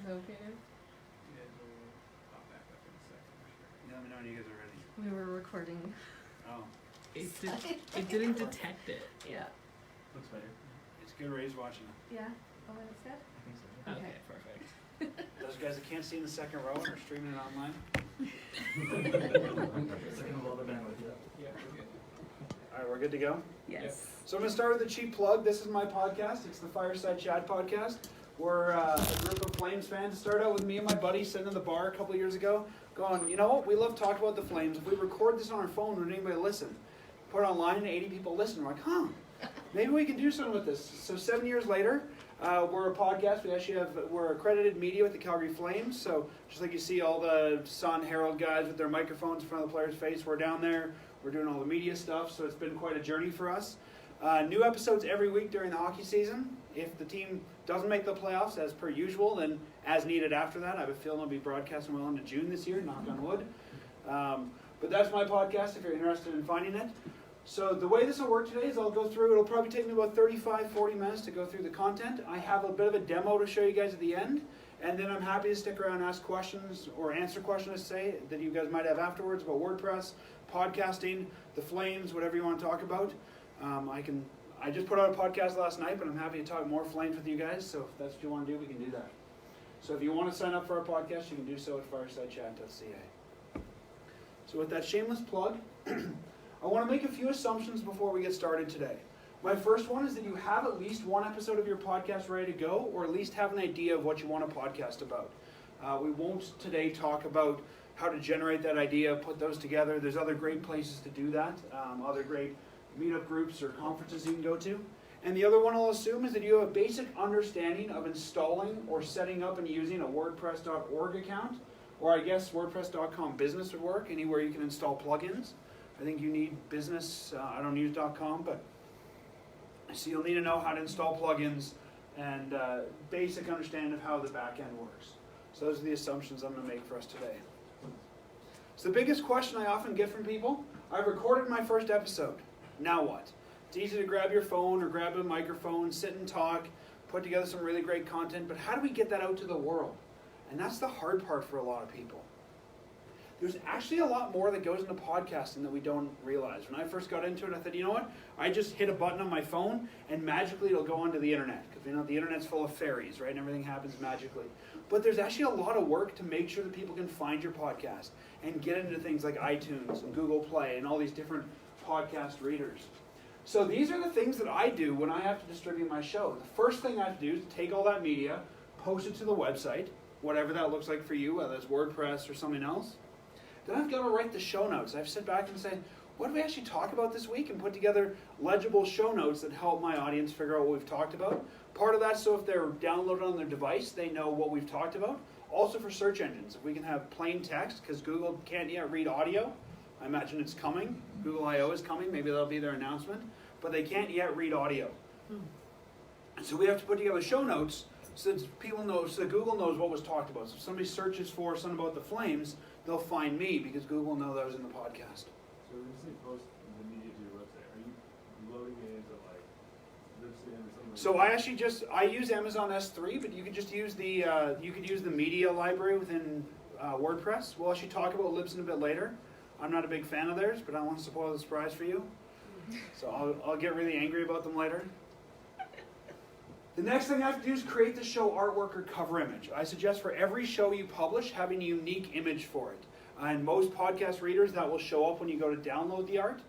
Okay. Yeah, we'll pop back up in a second for sure. Yeah, let me know when you guys are ready. We were recording. Oh, It didn't detect it. Yeah. Looks better. it's good Ray's watching it. Yeah. Oh, that's good. I think so. Okay. Okay, perfect. Those guys that can't see in the second row and are streaming it online. Second of all the bandwidth, yeah. Yeah, we're good. All right, we're good to go. Yes. So I'm going to start with a cheap plug. This is my podcast. It's the Fireside Chat podcast. We're a group of Flames fans. It started out with me and my buddy sitting in the bar a couple of years ago going, you know what, we love talking about the Flames. If we record this on our phone, would anybody listen? Put it online and 80 people listen. We're like, maybe we can do something with this. So 7 years later, we're a podcast. We're accredited media with the Calgary Flames. So just like you see all the Sun Herald guys with their microphones in front of the player's face, we're down there. We're doing all the media stuff. So it's been quite a journey for us. New episodes every week during the hockey season. If the team doesn't make the playoffs as per usual, then as needed after that. I have a feeling I'll be broadcasting well into June this year, knock on wood. But that's my podcast if you're interested in finding it. So the way this will work today is I'll go through, it'll probably take me about 35, 40 minutes to go through the content. I have a bit of a demo to show you guys at the end, and then I'm happy to stick around and ask questions or answer questions that you guys might have afterwards about WordPress, podcasting, the Flames, whatever you want to talk about. I just put out a podcast last night, but I'm happy to talk more Flames with you guys, so if that's what you want to do, we can do that. So if you want to sign up for our podcast, you can do so at firesidechat.ca. So with that shameless plug, I want to make a few assumptions before we get started today. My first one is that you have at least one episode of your podcast ready to go, or at least have an idea of what you want to podcast about. We won't today talk about how to generate that idea, put those together. There's other great places to do that, other great meetup groups or conferences you can go to. And the other one I'll assume is that you have a basic understanding of installing or setting up and using a WordPress.org account, or I guess WordPress.com business would work, anywhere you can install plugins. I think you need business, I don't use .com, but so you'll need to know how to install plugins and basic understanding of how the back end works. So those are the assumptions I'm going to make for us today. So the biggest question I often get from people, I've recorded my first episode. Now what? It's easy to grab your phone or grab a microphone, sit and talk, put together some really great content, but how do we get that out to the world? And that's the hard part for a lot of people. There's actually a lot more that goes into podcasting that we don't realize. When I first got into it, I thought, you know what? I just hit a button on my phone and magically it'll go onto the internet. Because the internet's full of fairies, right? And everything happens magically. But there's actually a lot of work to make sure that people can find your podcast and get into things like iTunes and Google Play and all these different podcast readers. So these are the things that I do when I have to distribute my show. The first thing I have to do is take all that media, post it to the website, whatever that looks like for you, whether it's WordPress or something else. Then I've got to write the show notes. I have to sit back and say, what did we actually talk about this week? And put together legible show notes that help my audience figure out what we've talked about. Part of that, so if they're downloaded on their device, they know what we've talked about. Also for search engines, if we can have plain text, because Google can't yet read audio. I imagine it's coming. Google I.O. is coming. Maybe that'll be their announcement. But they can't yet read audio. And so we have to put together show notes so that people know, so that Google knows what was talked about. So if somebody searches for something about the Flames, they'll find me because Google will know that I was in the podcast. So when you say post the media to your website, are you loading it into like Libsyn or something? So I use Amazon S3, but you could just use the media library within WordPress. We'll actually talk about Libsyn a bit later. I'm not a big fan of theirs, but I don't want to spoil the surprise for you. So I'll get really angry about them later. The next thing I have to do is create the show artwork or cover image. I suggest for every show you publish, having a unique image for it. And most podcast readers, that will show up when you go to download the art.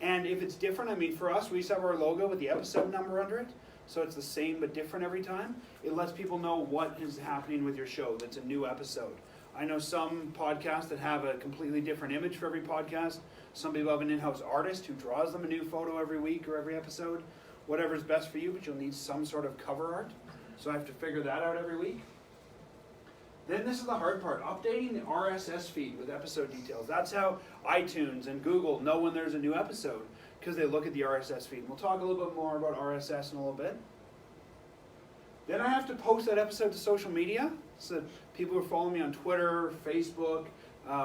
And if it's different, for us, we just have our logo with the episode number under it. So it's the same but different every time. It lets people know what is happening with your show, that's a new episode. I know some podcasts that have a completely different image for every podcast. Some people have an in-house artist who draws them a new photo every week or every episode. Whatever's best for you, but you'll need some sort of cover art. So I have to figure that out every week. Then this is the hard part, updating the RSS feed with episode details. That's how iTunes and Google know when there's a new episode, because they look at the RSS feed. And we'll talk a little bit more about RSS in a little bit. Then I have to post that episode to social media, so that people who are following me on Twitter, Facebook,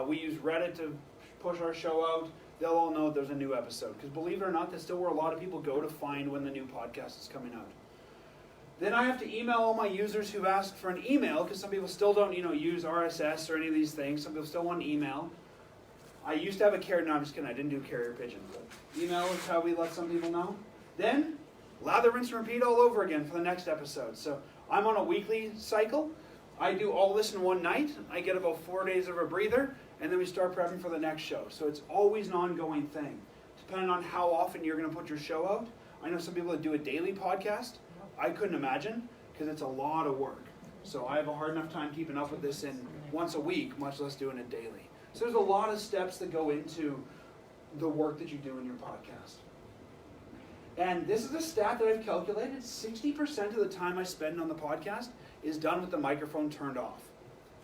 we use Reddit to push our show out. They'll all know there's a new episode. Because believe it or not, that's still where a lot of people go to find when the new podcast is coming out. Then I have to email all my users who've asked for an email, because some people still don't, use RSS or any of these things. Some people still want an email. I used to have a carrier. No, I'm just kidding. I didn't do carrier pigeon. But email is how we let some people know. Then, lather, rinse, and repeat all over again for the next episode. So I'm on a weekly cycle. I do all this in one night. I get about 4 days of a breather, and then we start prepping for the next show. So it's always an ongoing thing, depending on how often you're going to put your show out. I know some people that do a daily podcast. I couldn't imagine, because it's a lot of work. So I have a hard enough time keeping up with this in once a week, much less doing it daily. So there's a lot of steps that go into the work that you do in your podcast. And this is a stat that I've calculated. 60% of the time I spend on the podcast is done with the microphone turned off.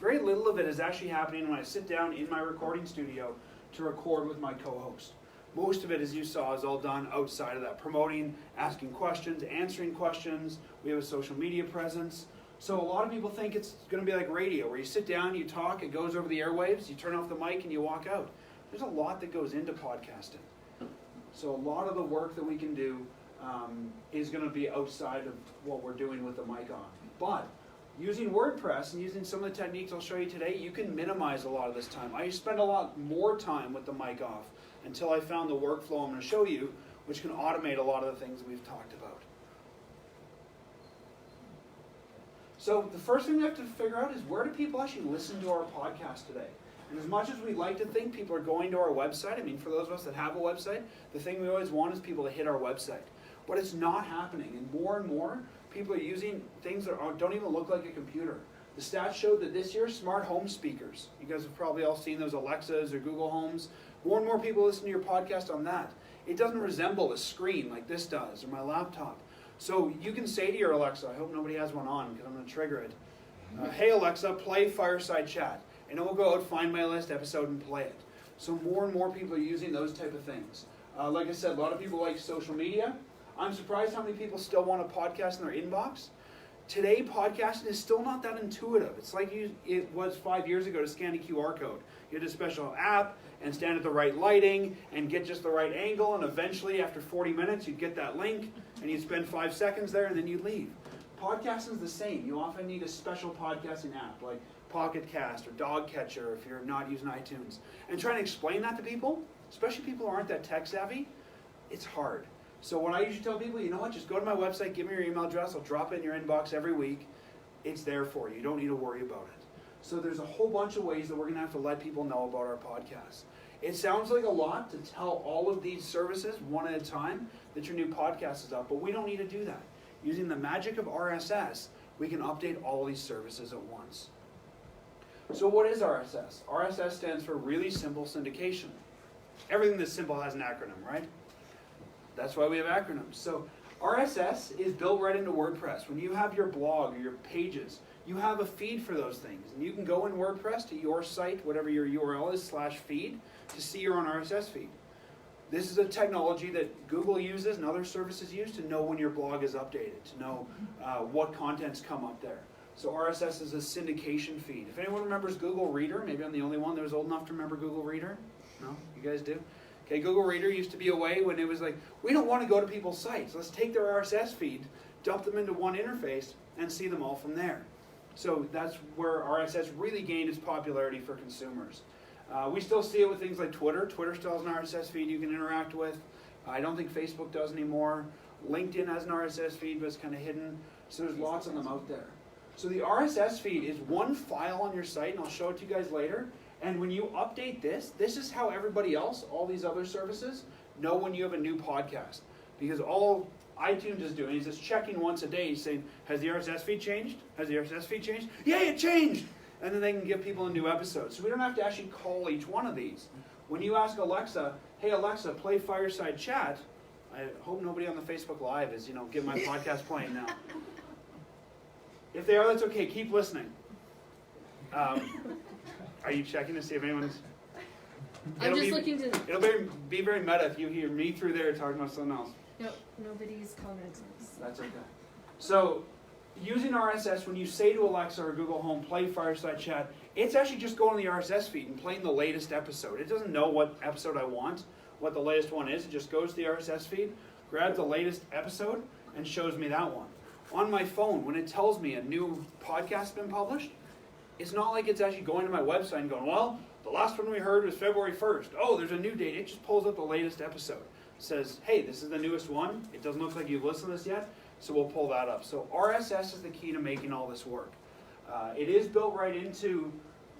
Very little of it is actually happening when I sit down in my recording studio to record with my co-host. Most of it, as you saw, is all done outside of that. Promoting, asking questions, answering questions. We have a social media presence. So a lot of people think it's going to be like radio, where you sit down, you talk, it goes over the airwaves, you turn off the mic, and you walk out. There's a lot that goes into podcasting. So a lot of the work that we can do is going to be outside of what we're doing with the mic on. But using WordPress and using some of the techniques I'll show you today, you can minimize a lot of this time. I spend a lot more time with the mic off until I found the workflow I'm going to show you, which can automate a lot of the things we've talked about. So the first thing we have to figure out is, where do people actually listen to our podcast today? And as much as we'd like to think people are going to our website, I mean, for those of us that have a website, the thing we always want is people to hit our website. But it's not happening, and more people are using things that don't even look like a computer. The stats showed that this year, smart home speakers, you guys have probably all seen those Alexas or Google Homes, more and more people listen to your podcast on that. It doesn't resemble a screen like this does, or my laptop. So you can say to your Alexa, I hope nobody has one on because I'm going to trigger it, hey Alexa, play Fireside Chat. And it will go out, find my list episode, and play it. So more and more people are using those type of things. Like I said, a lot of people like social media. I'm surprised how many people still want a podcast in their inbox. Today, podcasting is still not that intuitive. It's like it was 5 years ago to scan a QR code. You had a special app and stand at the right lighting and get just the right angle, and eventually after 40 minutes you'd get that link and you'd spend 5 seconds there and then you'd leave. Podcasting is the same. You often need a special podcasting app like Pocket Cast or Dog Catcher if you're not using iTunes. And trying to explain that to people, especially people who aren't that tech savvy, it's hard. So what I usually tell people, you know what, just go to my website, give me your email address, I'll drop it in your inbox every week. It's there for you. You don't need to worry about it. So there's a whole bunch of ways that we're going to have to let people know about our podcast. It sounds like a lot to tell all of these services one at a time that your new podcast is up, but we don't need to do that. Using the magic of RSS, we can update all these services at once. So what is RSS? RSS stands for Really Simple Syndication. Everything that's simple has an acronym, right? That's why we have acronyms. So RSS is built right into WordPress. When you have your blog or your pages, you have a feed for those things. And you can go in WordPress to your site, whatever your URL is, /feed, to see your own RSS feed. This is a technology that Google uses and other services use to know when your blog is updated, to know what contents come up there. So RSS is a syndication feed. If anyone remembers Google Reader, maybe I'm the only one that was old enough to remember Google Reader. No? You guys do? Okay, Google Reader used to be a way when it was like, we don't want to go to people's sites. Let's take their RSS feed, dump them into one interface, and see them all from there. So that's where RSS really gained its popularity for consumers. We still see it with things like Twitter. Twitter still has an RSS feed you can interact with. I don't think Facebook does anymore. LinkedIn has an RSS feed, but it's kind of hidden. So there's lots of them out there. So the RSS feed is one file on your site, and I'll show it to you guys later. And when you update this is how everybody else, all these other services, know when you have a new podcast. Because all iTunes is doing is just checking once a day, saying, has the RSS feed changed? Has the RSS feed changed? Yeah, it changed! And then they can give people a new episode. So we don't have to actually call each one of these. When you ask Alexa, hey Alexa, play Fireside Chat, I hope nobody on the Facebook Live is, get my podcast playing now. If they are, that's okay. Keep listening. Are you checking to see if anyone's... I'm just looking to... It'll be very meta if you hear me through there talking about something else. No, nobody's commenting. That's okay. So, using RSS, when you say to Alexa or Google Home, play Fireside Chat, it's actually just going to the RSS feed and playing the latest episode. It doesn't know what episode I want, what the latest one is. It just goes to the RSS feed, grabs the latest episode, and shows me that one. on my phone, when it tells me a new podcast has been published, it's not like it's actually going to my website and going, well, the last one we heard was February 1st. Oh, there's a new date. It just pulls up the latest episode. It says, hey, this is the newest one. It doesn't look like you've listened to this yet, so we'll pull that up. So RSS is the key to making all this work. It is built right into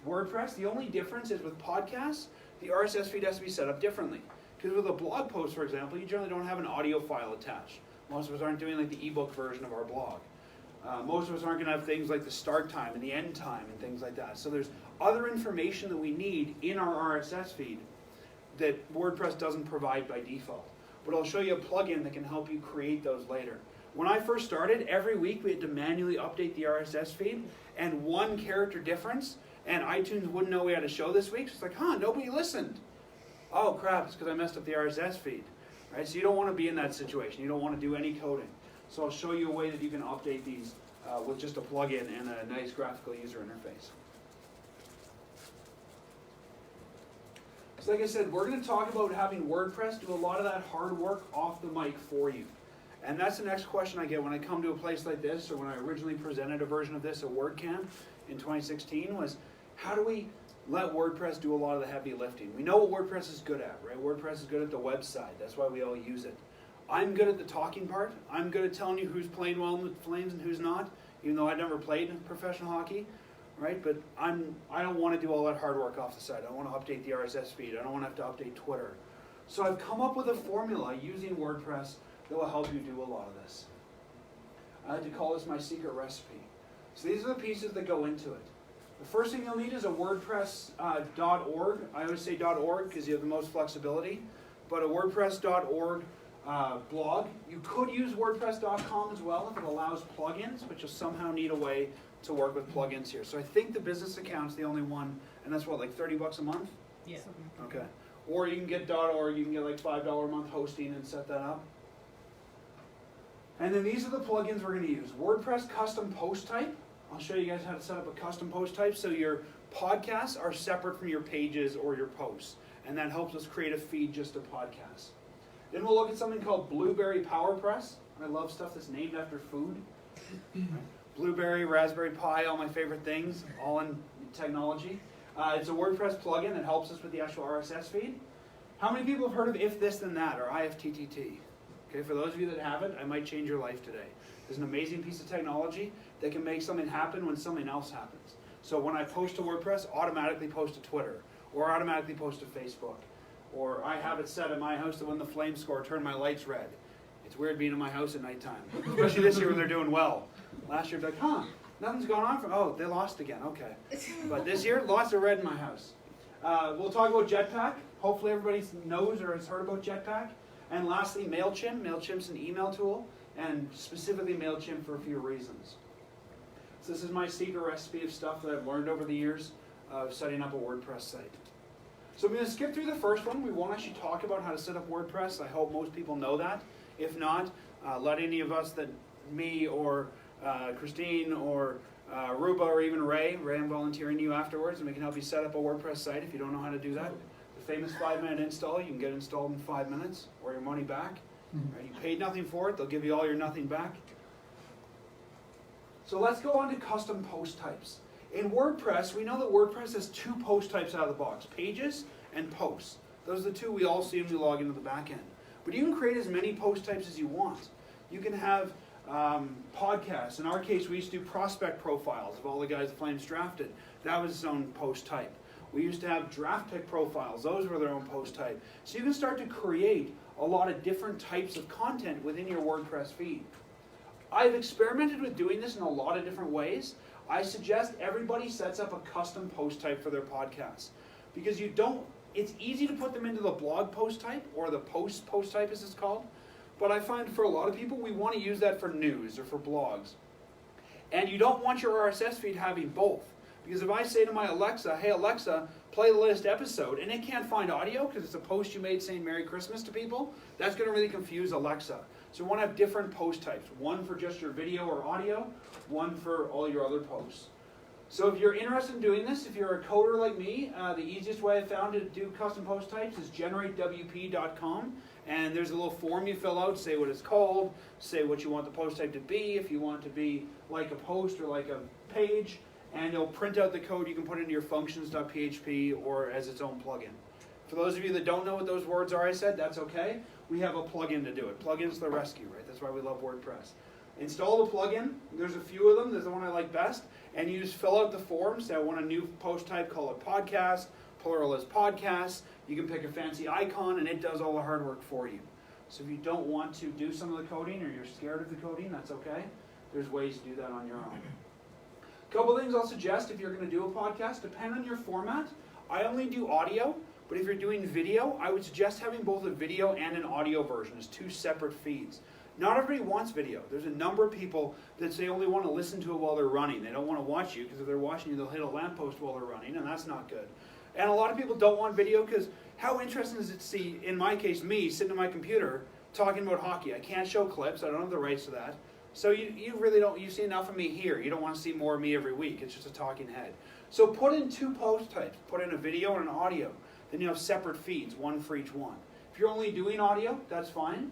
WordPress. The only difference is with podcasts, the RSS feed has to be set up differently. Because with a blog post, for example, you generally don't have an audio file attached. Most of us aren't doing like the ebook version of our blog. Most of us aren't going to have things like the start time and the end time and things like that. So there's other information that we need in our RSS feed that WordPress doesn't provide by default. But I'll show you a plugin that can help you create those later. When I first started, every week we had to manually update the RSS feed, and one character difference, and iTunes wouldn't know we had a show this week. So it's like, nobody listened. Oh crap, it's because I messed up the RSS feed. Right? So you don't want to be in that situation. You don't want to do any coding. So I'll show you a way that you can update these with just a plugin and a nice graphical user interface. So like I said, we're going to talk about having WordPress do a lot of that hard work off the mic for you. And that's the next question I get when I come to a place like this, or when I originally presented a version of this at WordCamp in 2016, was how do we let WordPress do a lot of the heavy lifting? We know what WordPress is good at, right? WordPress is good at the website. That's why we all use it. I'm good at the talking part. I'm good at telling you who's playing well in the Flames and who's not, even though I've never played professional hockey, right? But I don't want to do all that hard work off the side. I don't want to update the RSS feed. I don't want to have to update Twitter. So I've come up with a formula using WordPress that will help you do a lot of this. I like to call this my secret recipe. So these are the pieces that go into it. The first thing you'll need is a WordPress.org. I always say .org because you have the most flexibility. But a WordPress.org blog. You could use WordPress.com as well if it allows plugins, but you'll somehow need a way to work with plugins here. So I think the business account's the only one, and that's what, like $30 a month? Yeah. Okay. Or you can get .org, you can get like $5 a month hosting and set that up. And then these are the plugins we're going to use. WordPress custom post type. I'll show you guys how to set up a custom post type so your podcasts are separate from your pages or your posts. And that helps us create a feed just to podcasts. Then we'll look at something called Blueberry PowerPress. I love stuff that's named after food. Blueberry, Raspberry Pi, all my favorite things, all in technology. It's a WordPress plugin that helps us with the actual RSS feed. How many people have heard of If This Then That, or IFTTT? Okay, for those of you that haven't, I might change your life today. There's an amazing piece of technology that can make something happen when something else happens. So when I post to WordPress, automatically post to Twitter, or automatically post to Facebook. Or I have it set at my house that when the Flames score, turn my lights red. It's weird being in my house at nighttime, especially this year when they're doing well. Last year, like, nothing's going on for, oh, they lost again, okay. But this year, lots of red in my house. We'll talk about Jetpack. Hopefully everybody knows or has heard about Jetpack. And lastly, MailChimp. MailChimp's an email tool, and specifically MailChimp for a few reasons. So this is my secret recipe of stuff that I've learned over the years of setting up a WordPress site. So I'm going to skip through the first one. We won't actually talk about how to set up WordPress. I hope most people know that. If not, let any of us that, me or Christine or Ruba or even Ray, I'm volunteering you afterwards, and we can help you set up a WordPress site if you don't know how to do that. The famous 5-minute install, you can get installed in 5 minutes or your money back. Right? You paid nothing for it, they'll give you all your nothing back. So let's go on to custom post types. In WordPress, we know that WordPress has 2 post types out of the box, pages and posts. Those are the 2 we all see when we log into the back end. But you can create as many post types as you want. You can have podcasts. In our case, we used to do prospect profiles of all the guys the Flames drafted. That was its own post type. We used to have draft pick profiles. Those were their own post type. So you can start to create a lot of different types of content within your WordPress feed. I've experimented with doing this in a lot of different ways. I suggest everybody sets up a custom post type for their podcasts, because it's easy to put them into the blog post type, or the post type as it's called, but I find for a lot of people we want to use that for news or for blogs. And you don't want your RSS feed having both, because if I say to my Alexa, hey Alexa, play the latest episode, and it can't find audio because it's a post you made saying Merry Christmas to people, that's going to really confuse Alexa. So we want to have different post types, one for just your video or audio, one for all your other posts. So if you're interested in doing this, if you're a coder like me, the easiest way I found to do custom post types is generatewp.com, And there's a little form you fill out, say what it's called, say what you want the post type to be, if you want it to be like a post or like a page, and it'll print out the code. You can put it into your functions.php or as its own plugin. For those of you that don't know what those words are I said, that's okay. We have a plugin to do it. Plugins to the rescue, right? That's why we love WordPress. Install the plugin. There's a few of them. There's the one I like best. And you just fill out the form. Say I want a new post type, call it podcast. Plural is podcasts. You can pick a fancy icon and it does all the hard work for you. So if you don't want to do some of the coding or you're scared of the coding, that's okay. There's ways to do that on your own. A couple things I'll suggest if you're going to do a podcast, depend on your format. I only do audio, but if you're doing video, I would suggest having both a video and an audio version as two separate feeds. Not everybody wants video. There's a number of people that say only want to listen to it while they're running. They don't want to watch you because if they're watching you, they'll hit a lamppost while they're running, and that's not good. And a lot of people don't want video because how interesting is it to see, in my case, me sitting at my computer talking about hockey? I can't show clips. I don't have the rights to that. So you really don't, you see enough of me here. You don't want to see more of me every week. It's just a talking head. So put in two post types. Put in a video and an audio. Then you have separate feeds, one for each one. If you're only doing audio, that's fine.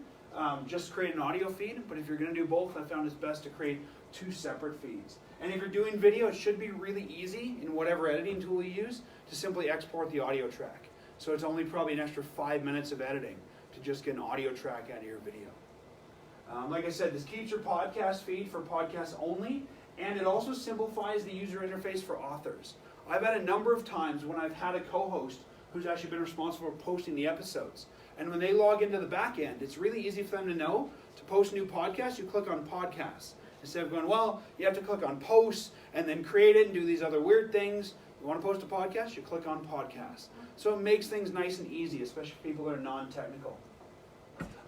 Just create an audio feed. But if you're going to do both, I found it's best to create two separate feeds. And if you're doing video, it should be really easy in whatever editing tool you use to simply export the audio track. So it's only probably an extra 5 minutes of editing to just get an audio track out of your video. Like I said, this keeps your podcast feed for podcasts only, and it also simplifies the user interface for authors. I've had a number of times when I've had a co-host who's actually been responsible for posting the episodes. And when they log into the back end, it's really easy for them to know to post new podcasts, you click on podcasts. Instead of going, well, you have to click on posts and then create it and do these other weird things. You want to post a podcast, you click on podcasts. So it makes things nice and easy, especially for people that are non-technical.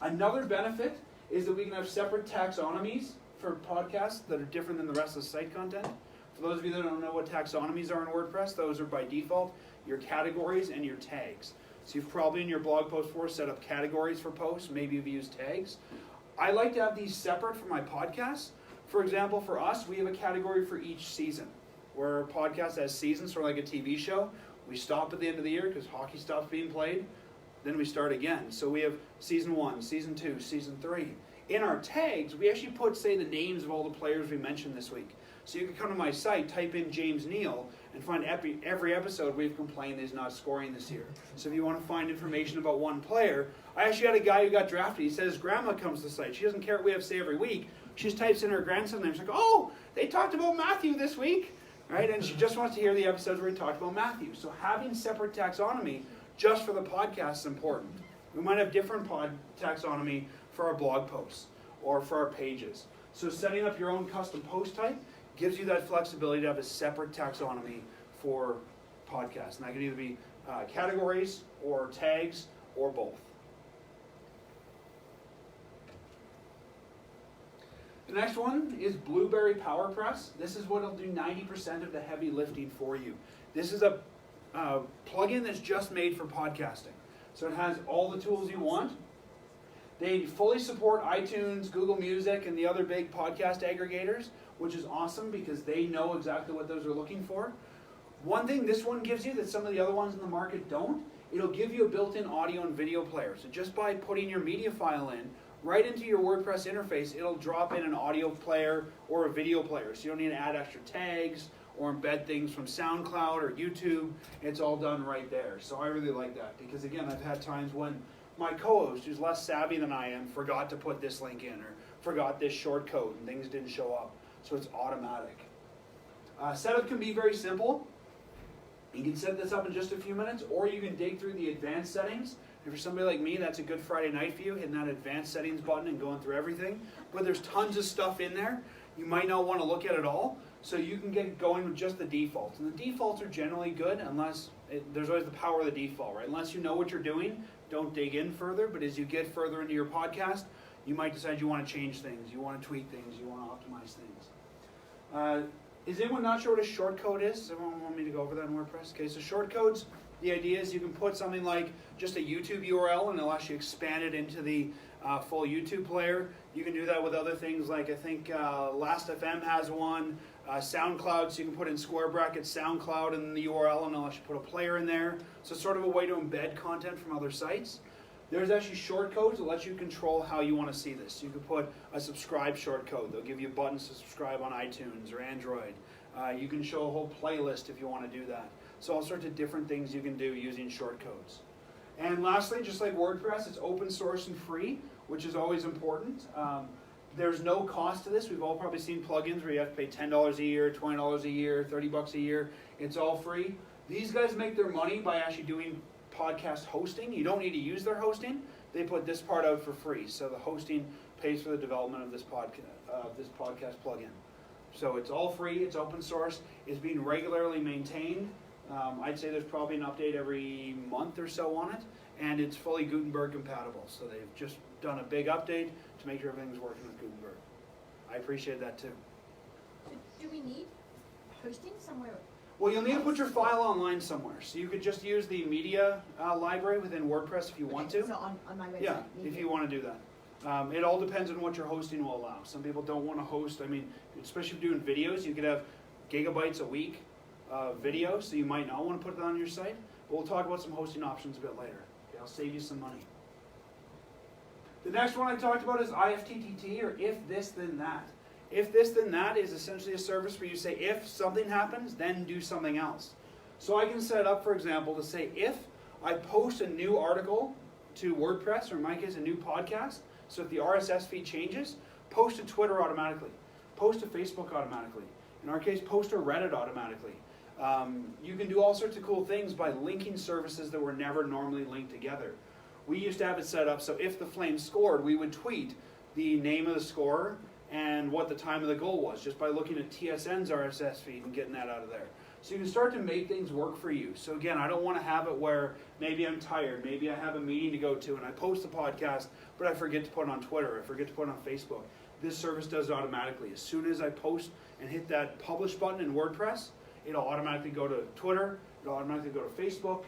Another benefit is that we can have separate taxonomies for podcasts that are different than the rest of the site content. For those of you that don't know what taxonomies are in WordPress, those are by default your categories and your tags. So you've probably in your blog post before set up categories for posts. Maybe you've used tags. I like to have these separate for my podcasts. For example, for us, we have a category for each season. Where a podcast has seasons, sort of like a TV show. We stop at the end of the year because hockey stops being played. Then we start again. So we have season 1, season 2, season 3. In our tags, we actually put, say, the names of all the players we mentioned this week. So you can come to my site, type in James Neal, and find every episode we've complained he's not scoring this year. So if you want to find information about one player, I actually had a guy who got drafted. He says his grandma comes to the site. She doesn't care what we have to say every week. She just types in her grandson's name. She's like, oh, they talked about Matthew this week. Right? And she just wants to hear the episodes where we talked about Matthew. So having separate taxonomy just for the podcast is important. We might have different taxonomy for our blog posts or for our pages. So setting up your own custom post type gives you that flexibility to have a separate taxonomy for podcasts. And that can either be categories or tags or both. The next one is Blueberry PowerPress. This is what will do 90% of the heavy lifting for you. This is a plugin that's just made for podcasting. So it has all the tools you want. They fully support iTunes, Google Music, and the other big podcast aggregators, which is awesome because they know exactly what those are looking for. One thing this one gives you that some of the other ones in the market don't, it'll give you a built-in audio and video player. So just by putting your media file in, right into your WordPress interface, it'll drop in an audio player or a video player. So you don't need to add extra tags or embed things from SoundCloud or YouTube. It's all done right there. So I really like that because, again, I've had times when my co-host, who's less savvy than I am, forgot to put this link in or forgot this short code and things didn't show up. So it's automatic. Setup can be very simple. You can set this up in just a few minutes, or you can dig through the advanced settings. If you're somebody like me, that's a good Friday night for you, hitting that advanced settings button and going through everything. But there's tons of stuff in there. You might not want to look at it all, so you can get going with just the defaults. And the defaults are generally good unless, there's always the power of the default, right? Unless you know what you're doing, don't dig in further. But as you get further into your podcast, you might decide you want to change things, you want to tweak things, you want to optimize things. Is anyone not sure what a shortcode is? Does everyone want me to go over that in WordPress? Okay, so shortcodes, the idea is you can put something like just a YouTube URL and it'll actually expand it into the full YouTube player. You can do that with other things like I think Last.fm has one, SoundCloud, so you can put in square brackets SoundCloud in the URL and it'll actually put a player in there. So it's sort of a way to embed content from other sites. There's actually short codes that let you control how you want to see this. You can put a subscribe short code. They'll give you buttons to subscribe on iTunes or Android. You can show a whole playlist if you want to do that. So all sorts of different things you can do using short codes. And lastly, just like WordPress, it's open source and free, which is always important. There's no cost to this. We've all probably seen plugins where you have to pay $10 a year, $20 a year, $30 a year. It's all free. These guys make their money by actually doing podcast hosting. You don't need to use their hosting. They put this part out for free. So the hosting pays for the development of this podcast plugin. So it's all free. It's open source. It's being regularly maintained. I'd say there's probably an update every month or so on it, and it's fully Gutenberg compatible. So they've just done a big update to make sure everything's working with Gutenberg. I appreciate that too. Do we need hosting somewhere? Well, you'll need to put your file online somewhere. So you could just use the media library within WordPress if you want to. So on my website? Yeah, if you want to do that. It all depends on what your hosting will allow. Some people don't want to host. I mean, especially if you're doing videos, you could have gigabytes a week video, so you might not want to put it on your site. But we'll talk about some hosting options a bit later. Okay, I'll save you some money. The next one I talked about is IFTTT, or if this then that. If this then that is essentially a service where you say if something happens, then do something else. So I can set it up, for example, to say if I post a new article to WordPress, or in my case a new podcast, so if the RSS feed changes, post to Twitter automatically, post to Facebook automatically, in our case post to Reddit automatically. You can do all sorts of cool things by linking services that were never normally linked together. We used to have it set up so if the Flames scored, we would tweet the name of the scorer and what the time of the goal was, just by looking at TSN's RSS feed and getting that out of there. So you can start to make things work for you. So again, I don't want to have it where maybe I'm tired, maybe I have a meeting to go to and I post the podcast, but I forget to put it on Twitter, I forget to put it on Facebook. This service does it automatically. As soon as I post and hit that publish button in WordPress, it'll automatically go to Twitter, it'll automatically go to Facebook.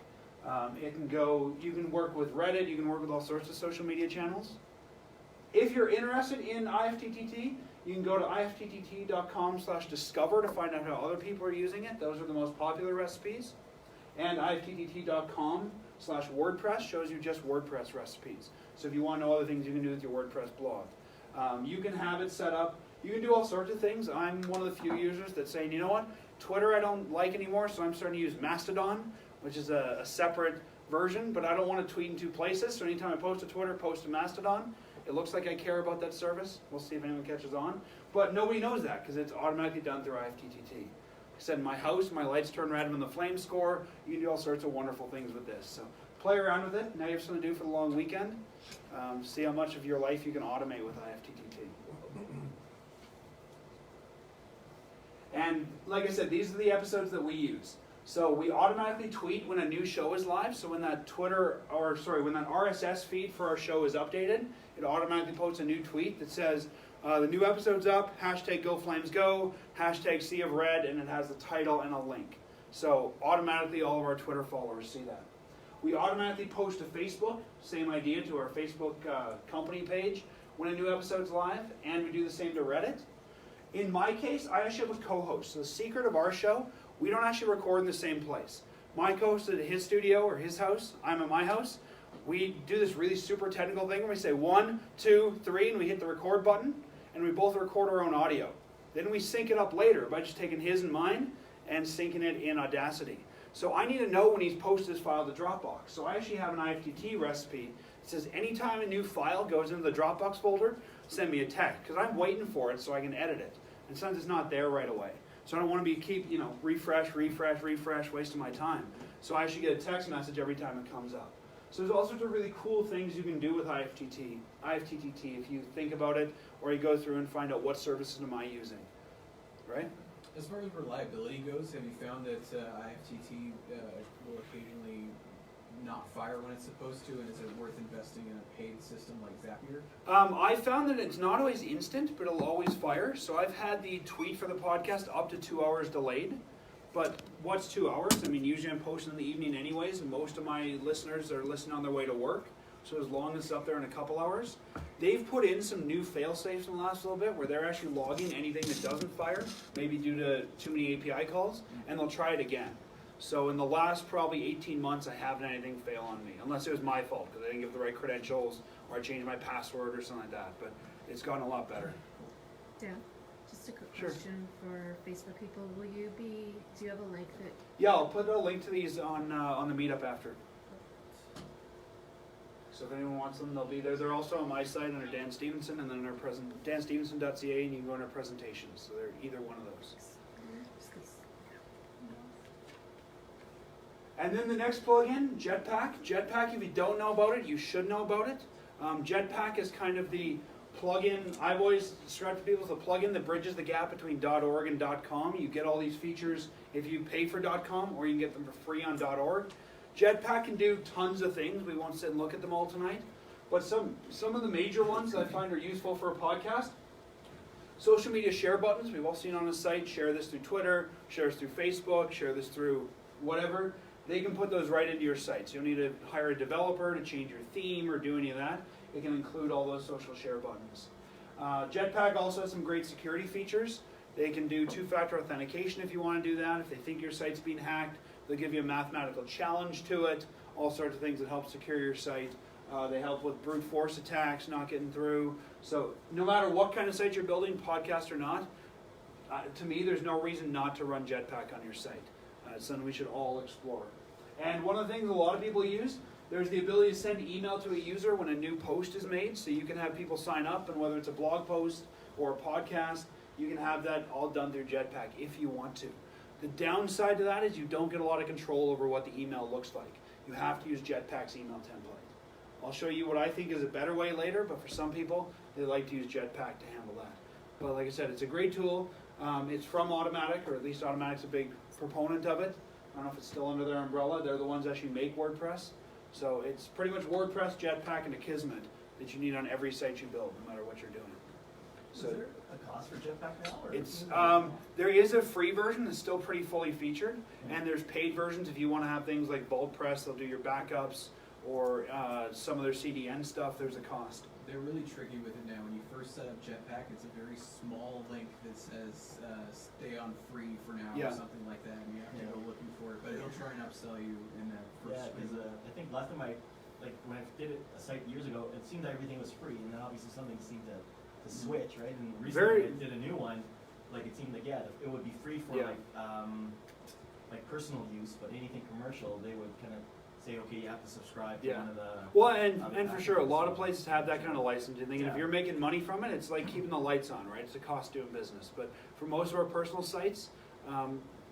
You can work with Reddit, you can work with all sorts of social media channels. If you're interested in IFTTT, you can go to ifttt.com/discover to find out how other people are using it. Those are the most popular recipes. And ifttt.com/WordPress shows you just WordPress recipes. So if you want to know other things you can do with your WordPress blog. You can have it set up. You can do all sorts of things. I'm one of the few users that's saying, you know what, Twitter I don't like anymore, so I'm starting to use Mastodon, which is a separate version, but I don't want to tweet in two places, so anytime I post to Twitter, post to Mastodon. It looks like I care about that service. We'll see if anyone catches on. But nobody knows that because it's automatically done through IFTTT. I said in my house, my lights turn red when the Flames score. You can do all sorts of wonderful things with this. So play around with it. Now you have something to do for the long weekend. See how much of your life you can automate with IFTTT. And like I said, these are the episodes that we use. So we automatically tweet when a new show is live. So when that when that RSS feed for our show is updated, it automatically posts a new tweet that says, the new episode's up, #GoFlamesGo, #SeaOfRed, and it has the title and a link. So automatically all of our Twitter followers see that. We automatically post to Facebook, same idea, to our Facebook company page when a new episode's live, and we do the same to Reddit. In my case, I actually have a co-host. So the secret of our show, we don't actually record in the same place. My co-host is at his studio or his house. I'm at my house. We do this really super technical thing where we say 1, 2, 3, and we hit the record button, and we both record our own audio. Then we sync it up later by just taking his and mine and syncing it in Audacity. So I need to know when he's posted his file to Dropbox. So I actually have an IFTTT recipe that says anytime a new file goes into the Dropbox folder, send me a text, because I'm waiting for it so I can edit it. And sometimes it's not there right away. So I don't want to refresh, wasting my time. So I should get a text message every time it comes up. So there's all sorts of really cool things you can do with IFTTT if you think about it, or you go through and find out what services am I using, right? As far as reliability goes, have you found that IFTTT will occasionally not fire when it's supposed to, and is it worth investing in a paid system like Zapier? I found that it's not always instant, but it'll always fire. So I've had the tweet for the podcast up to 2 hours delayed. But what's 2 hours? I mean, usually I'm posting in the evening anyways, and most of my listeners are listening on their way to work. So as long as it's up there in a couple hours. They've put in some new fail-safes in the last little bit where they're actually logging anything that doesn't fire, maybe due to too many API calls, and they'll try it again. So in the last probably 18 months, I haven't had anything fail on me, unless it was my fault because I didn't give the right credentials or I changed my password or something like that. But it's gotten a lot better. Dan, just a quick Sure. question for Facebook people. Do you have a link that, Yeah, I'll put a link to these on the Meetup after. So if anyone wants them, they'll be there. They're also on my site under Dan Stephenson, and then our danstephenson.ca, and you can go into presentations. So they're either one of those. just 'cause- And then the next plugin, Jetpack. Jetpack, if you don't know about it, you should know about it. Jetpack is kind of the plugin, I've always described to people as a plugin that bridges the gap between .org and .com. You get all these features if you pay for .com, or you can get them for free on .org. Jetpack can do tons of things. We won't sit and look at them all tonight. But some of the major ones that I find are useful for a podcast. Social media share buttons. We've all seen on the site. Share this through Twitter. Share this through Facebook. Share this through whatever. They can put those right into your site. So you don't need to hire a developer to change your theme or do any of that. It can include all those social share buttons. Jetpack also has some great security features. They can do two-factor authentication if you want to do that. If they think your site's being hacked, they'll give you a mathematical challenge to it. All sorts of things that help secure your site. They help with brute force attacks, not getting through. So no matter what kind of site you're building, podcast or not, to me there's no reason not to run Jetpack on your site. It's something we should all explore. And one of the things a lot of people use, there's the ability to send email to a user when a new post is made, so you can have people sign up, and whether it's a blog post or a podcast, you can have that all done through Jetpack if you want to. The downside to that is you don't get a lot of control over what the email looks like. You have to use Jetpack's email template. I'll show you what I think is a better way later, but for some people, they like to use Jetpack to handle that. But like I said, it's a great tool. It's from Automatic, or at least Automatic's a big proponent of it. I don't know if it's still under their umbrella. They're the ones that actually make WordPress. So it's pretty much WordPress, Jetpack, and Akismet that you need on every site you build, no matter what you're doing. So is there a cost for Jetpack now? Or it's there is a free version that's still pretty fully featured, and there's paid versions if you want to have things like WordPress. They'll do your backups or some of their CDN stuff. There's a cost. They're really tricky with it now. When you first set up Jetpack, it's a very small link that says stay on free for now Yeah. or something like that, and you have to go looking for it. But it'll try and upsell you in that Yeah, first because I think last time when I did it a site years ago, it seemed like everything was free, and then obviously something seemed to switch, right? And recently when I did a new one, like it seemed like it would be free for like personal use, but anything commercial, they would kind of say, okay, you have to subscribe to one of the. Well, and for sure, a lot of places have that kind of licensing thing. And if Yeah. you're making money from it, it's like keeping the lights on, right? It's a cost doing business. But for most of our personal sites,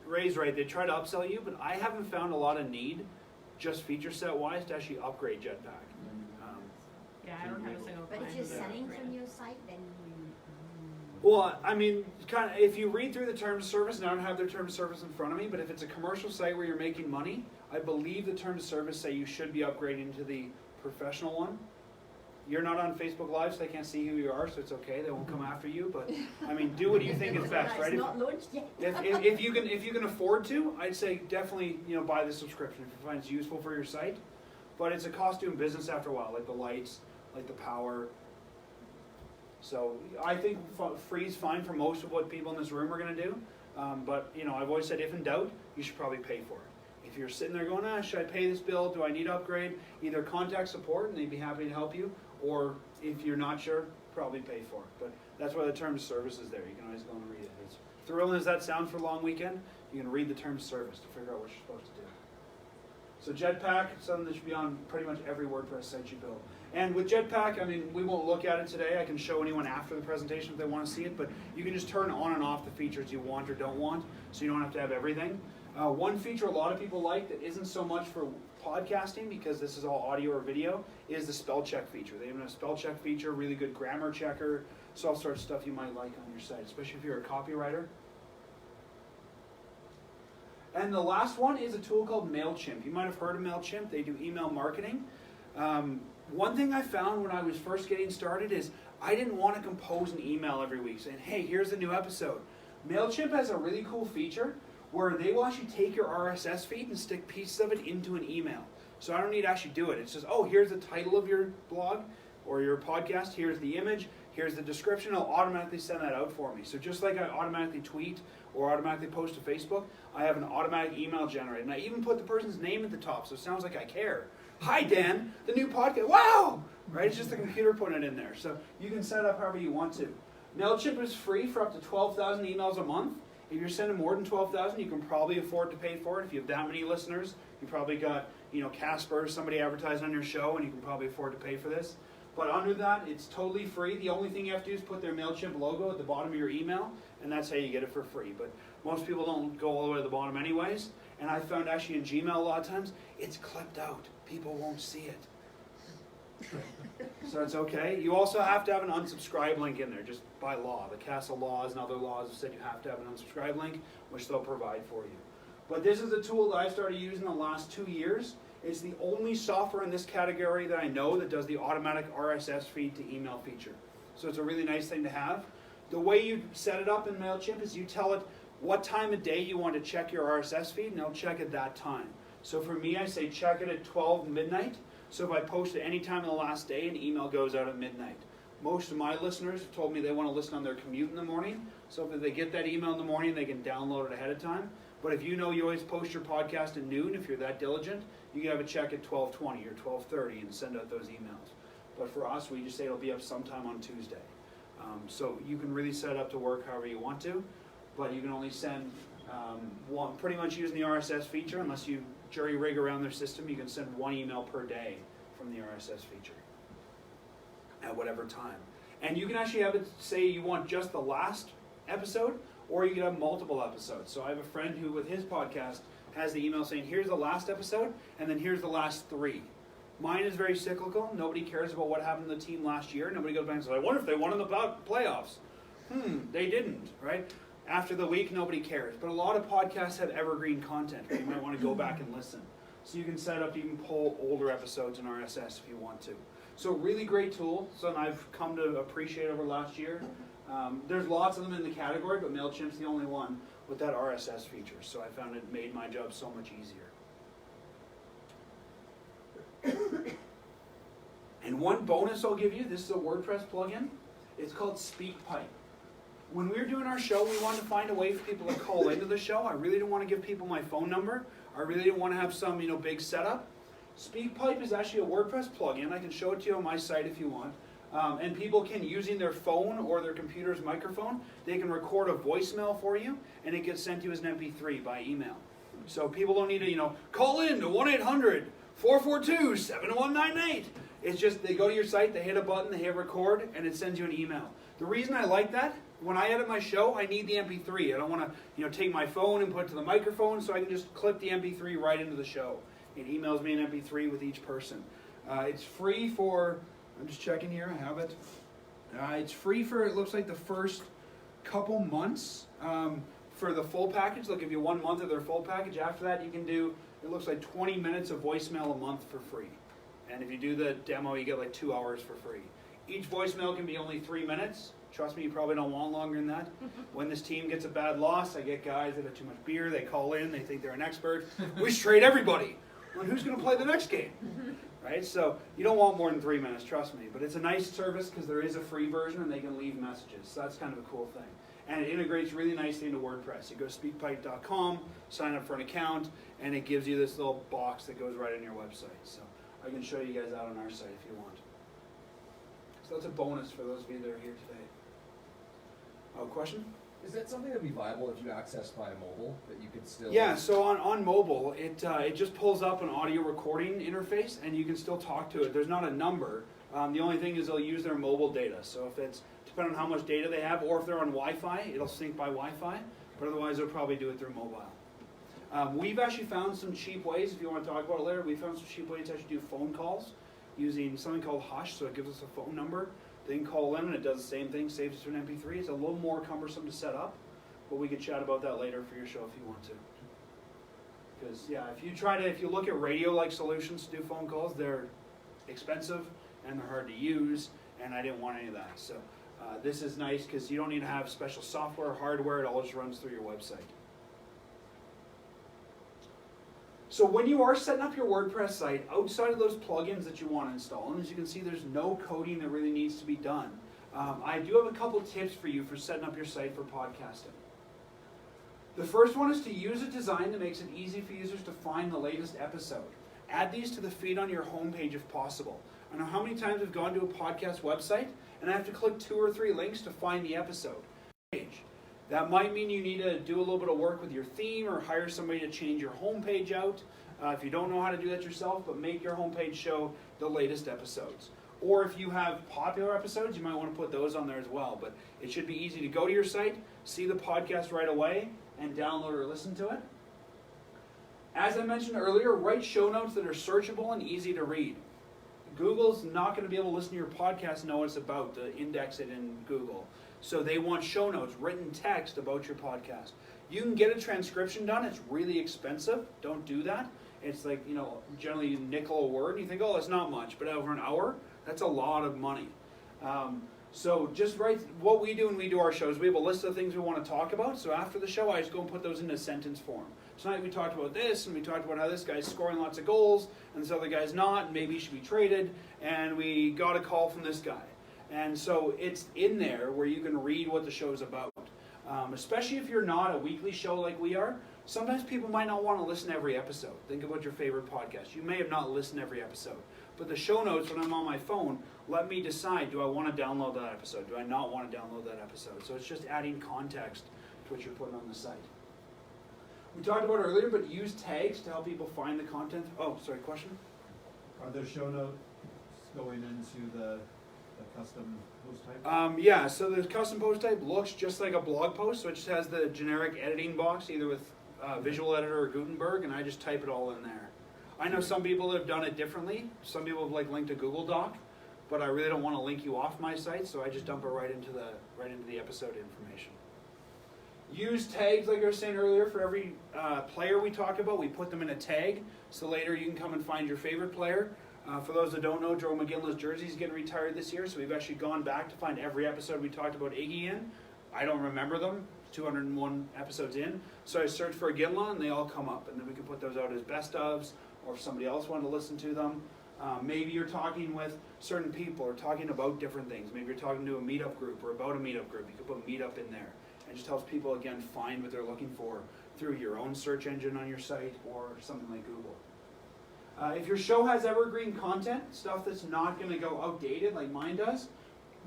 Ray's right. They try to upsell you, but I haven't found a lot of need, just feature set wise, to actually upgrade Jetpack. Yeah, I don't have a single But client if you're who's selling upgraded. from your site, then Well, I mean, kind of, if you read through the terms of service, and I don't have their terms of service in front of me, but if it's a commercial site where you're making money, I believe the terms of service say you should be upgrading to the professional one. You're not on Facebook Live, so they can't see who you are, so it's okay. They won't come after you. But I mean, do what you think is best, right? It's not launched yet. If you can afford to, I'd say definitely buy the subscription if you find it's useful for your site. But it's a cost doing business after a while, like the lights, like the power. So I think free is fine for most of what people in this room are going to do. But I've always said if in doubt, you should probably pay for it. If you're sitting there going, should I pay this bill? Do I need to upgrade? Either contact support and they'd be happy to help you, or if you're not sure, probably pay for it. But that's why the terms of service is there. You can always go and read it. As thrilling as that sounds for a long weekend, you can read the terms of service to figure out what you're supposed to do. So Jetpack, something that should be on pretty much every WordPress site you build. And with Jetpack, I mean, we won't look at it today. I can show anyone after the presentation if they want to see it, but you can just turn on and off the features you want or don't want, so you don't have to have everything. One feature a lot of people like that isn't so much for podcasting, because this is all audio or video, is the spell check feature. They have a spell check feature, really good grammar checker, so all sorts of stuff you might like on your site, especially if you're a copywriter. And the last one is a tool called MailChimp. You might have heard of MailChimp. They do email marketing. One thing I found when I was first getting started is I didn't want to compose an email every week saying, hey, here's a new episode. MailChimp has a really cool feature where they will actually take your RSS feed and stick pieces of it into an email. So I don't need to actually do it. It's just, here's the title of your blog or your podcast. Here's the image. here's the description, it'll automatically send that out for me. So just like I automatically tweet or automatically post to Facebook, I have an automatic email generated. And I even put the person's name at the top, so it sounds like I care. Hi Dan, the new podcast, wow! Right, it's just the computer putting it in there. So you can set it up however you want to. MailChimp is free for up to 12,000 emails a month. If you're sending more than 12,000, you can probably afford to pay for it. If you have that many listeners, you probably got, Casper, somebody advertising on your show, and you can probably afford to pay for this. But under that, it's totally free. The only thing you have to do is put their MailChimp logo at the bottom of your email, and that's how you get it for free. But most people don't go all the way to the bottom anyways. And I found actually in Gmail a lot of times, it's clipped out. People won't see it. So it's okay. You also have to have an unsubscribe link in there, just by law. The Castle laws and other laws have said you have to have an unsubscribe link, which they'll provide for you. But this is a tool that I started using the last 2 years. It's the only software in this category that I know that does the automatic RSS feed to email feature. So it's a really nice thing to have. The way you set it up in MailChimp is you tell it what time of day you want to check your RSS feed, and it'll check at that time. So for me, I say check it at 12 midnight. So if I post it any time in the last day, an email goes out at midnight. Most of my listeners have told me they want to listen on their commute in the morning. So if they get that email in the morning, they can download it ahead of time. But if you know you always post your podcast at noon, if you're that diligent, you can have a check at 12:20 or 12:30 and send out those emails. But for us, we just say it'll be up sometime on Tuesday. So you can really set it up to work however you want to, but you can only send one, pretty much using the RSS feature, unless you jury rig around their system, you can send one email per day from the RSS feature at whatever time. And you can actually have it say you want just the last episode, or you can have multiple episodes. So I have a friend who, with his podcast, has the email saying, here's the last episode, and then here's the last 3. Mine is very cyclical. Nobody cares about what happened to the team last year. Nobody goes back and says, I wonder if they won in the playoffs. They didn't, right? After the week, nobody cares. But a lot of podcasts have evergreen content where you might want to go back and listen. So you can set up to even pull older episodes in RSS if you want to. So really great tool. Something I've come to appreciate over last year. There's lots of them in the category, but MailChimp's the only one with that RSS feature. So I found it made my job so much easier. And one bonus I'll give you, this is a WordPress plugin. It's called SpeakPipe. When we were doing our show, we wanted to find a way for people to call into the show. I really didn't want to give people my phone number. I really didn't want to have some, big setup. SpeakPipe is actually a WordPress plugin. I can show it to you on my site if you want. And people can, using their phone or their computer's microphone, they can record a voicemail for you, and it gets sent to you as an MP3 by email. So people don't need to, call in to 1-800-442-7198. It's just, they go to your site, they hit a button, they hit record, and it sends you an email. The reason I like that, when I edit my show, I need the MP3. I don't want to, take my phone and put it to the microphone, so I can just clip the MP3 right into the show. It emails me an MP3 with each person. It's free for, I'm just checking here, I have it. It's free for, it looks like the first couple months for the full package. They'll give you 1 month of their full package. After that, you can do, it looks like 20 minutes of voicemail a month for free. And if you do the demo, you get like 2 hours for free. Each voicemail can be only 3 minutes. Trust me, you probably don't want longer than that. When this team gets a bad loss, I get guys that have too much beer, they call in, they think they're an expert. We should trade everybody. Well, who's going to play the next game? Right? So you don't want more than 3 minutes, trust me. But it's a nice service because there is a free version and they can leave messages. So that's kind of a cool thing. And it integrates really nicely into WordPress. You go to speakpipe.com, sign up for an account, and it gives you this little box that goes right on your website. So I can show you guys out on our site if you want. So that's a bonus for those of you that are here today. Oh, question? Is that something that would be viable if you access via mobile, that you could still... Yeah, so on mobile, it just pulls up an audio recording interface, and you can still talk to it. There's not a number. The only thing is they'll use their mobile data. So if it's, depending on how much data they have, or if they're on Wi-Fi, it'll sync by Wi-Fi, but otherwise they'll probably do it through mobile. We've actually found some cheap ways, if you want to talk about it later, we found some cheap ways to actually do phone calls using something called Hush, so it gives us a phone number. They can call in and it does the same thing, saves it to an MP3. It's a little more cumbersome to set up, but we could chat about that later for your show if you want to. Because yeah, if you look at radio-like solutions to do phone calls, they're expensive and they're hard to use, and I didn't want any of that. So this is nice because you don't need to have special software or hardware, it all just runs through your website. So when you are setting up your WordPress site, outside of those plugins that you want to install, and as you can see, there's no coding that really needs to be done. I do have a couple tips for you for setting up your site for podcasting. The first one is to use a design that makes it easy for users to find the latest episode. Add these to the feed on your homepage if possible. I know how many times I've gone to a podcast website and I have to click 2 or 3 links to find the episode. That might mean you need to do a little bit of work with your theme or hire somebody to change your homepage out. If you don't know how to do that yourself, but make your homepage show the latest episodes. Or if you have popular episodes, you might want to put those on there as well. But it should be easy to go to your site, see the podcast right away, and download or listen to it. As I mentioned earlier, write show notes that are searchable and easy to read. Google's not going to be able to listen to your podcast and know what it's about to index it in Google. So they want show notes, written text about your podcast. You can get a transcription done. It's really expensive. Don't do that. It's like, generally nickel a word. You think, oh, that's not much. But over an hour, that's a lot of money. So just write what we do when we do our shows. We have a list of things we want to talk about. So after the show, I just go and put those into sentence form. Tonight we talked about this, and we talked about how this guy's scoring lots of goals, and this other guy's not, and maybe he should be traded, and we got a call from this guy. And so it's in there where you can read what the show's about. Especially if you're not a weekly show like we are, sometimes people might not want to listen to every episode. Think about your favorite podcast. You may have not listened to every episode. But the show notes, when I'm on my phone, let me decide, do I want to download that episode? Do I not want to download that episode? So it's just adding context to what you're putting on the site. We talked about it earlier, but use tags to help people find the content. Oh, sorry, question? Are there show notes going into the custom post type? Yeah, so the custom post type looks just like a blog post, so it just has the generic editing box, either with Visual Editor or Gutenberg, and I just type it all in there. I know some people have done it differently. Some people have linked a Google Doc, but I really don't want to link you off my site, so I just dump it right into the episode information. Use tags, like I was saying earlier, for every player we talk about. We put them in a tag, so later you can come and find your favorite player. For those that don't know, Joe McGinley's jersey is getting retired this year, so we've actually gone back to find every episode we talked about Iggy in. I don't remember them, 201 episodes in, so I searched for Ginla and they all come up, and then we can put those out as best ofs, or if somebody else wanted to listen to them. Maybe you're talking with certain people or talking about different things. Maybe you're talking to a Meetup group or about a Meetup group. You could put Meetup in there. It just helps people, again, find what they're looking for through your own search engine on your site or something like Google. If your show has evergreen content, stuff that's not going to go outdated like mine does,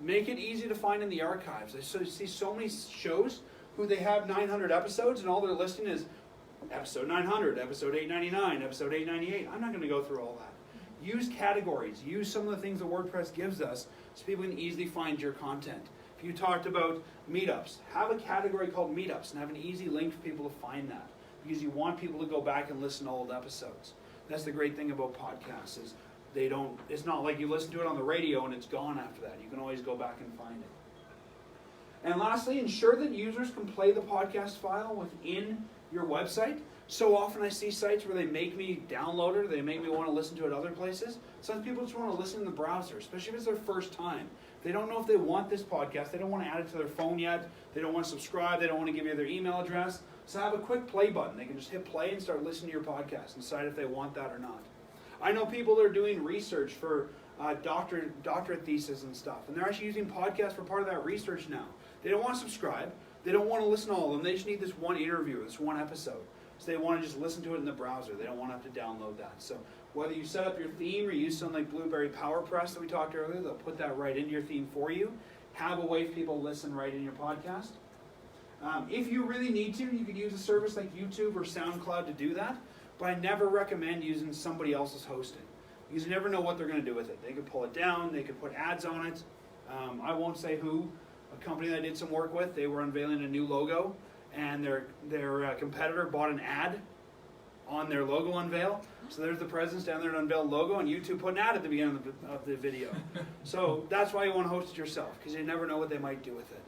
make it easy to find in the archives. I see so many shows who they have 900 episodes and all they're listing is episode 900, episode 899, episode 898. I'm not going to go through all that. Use categories. Use some of the things that WordPress gives us so people can easily find your content. If you talked about meetups, have a category called meetups and have an easy link for people to find that, because you want people to go back and listen to old episodes. That's the great thing about podcasts is it's not like you listen to it on the radio and it's gone after that. You can always go back and find it. And lastly, ensure that users can play the podcast file within your website. So often I see sites where they make me download it, or they make me want to listen to it other places. Some people just want to listen in the browser, especially if it's their first time. They don't know if they want this podcast. They don't want to add it to their phone yet. They don't want to subscribe. They don't want to give you their email address. So have a quick play button. They can just hit play and start listening to your podcast and decide if they want that or not. I know people that are doing research for doctorate thesis and stuff, and they're actually using podcasts for part of that research now. They don't want to subscribe. They don't want to listen to all of them. They just need this one interview, this one episode. So they want to just listen to it in the browser. They don't want to have to download that. So whether you set up your theme or use something like Blueberry PowerPress that we talked earlier, they'll put that right into your theme for you. Have a way for people to listen right in your podcast. If you really need to, you could use a service like YouTube or SoundCloud to do that, but I never recommend using somebody else's hosting, because you never know what they're going to do with it. They could pull it down, they could put ads on it. I won't say who. A company that I did some work with, they were unveiling a new logo, and their competitor bought an ad on their logo unveil. So there's the president down there to unveil logo, and YouTube put an ad at the beginning of the video. So that's why you want to host it yourself, because you never know what they might do with it.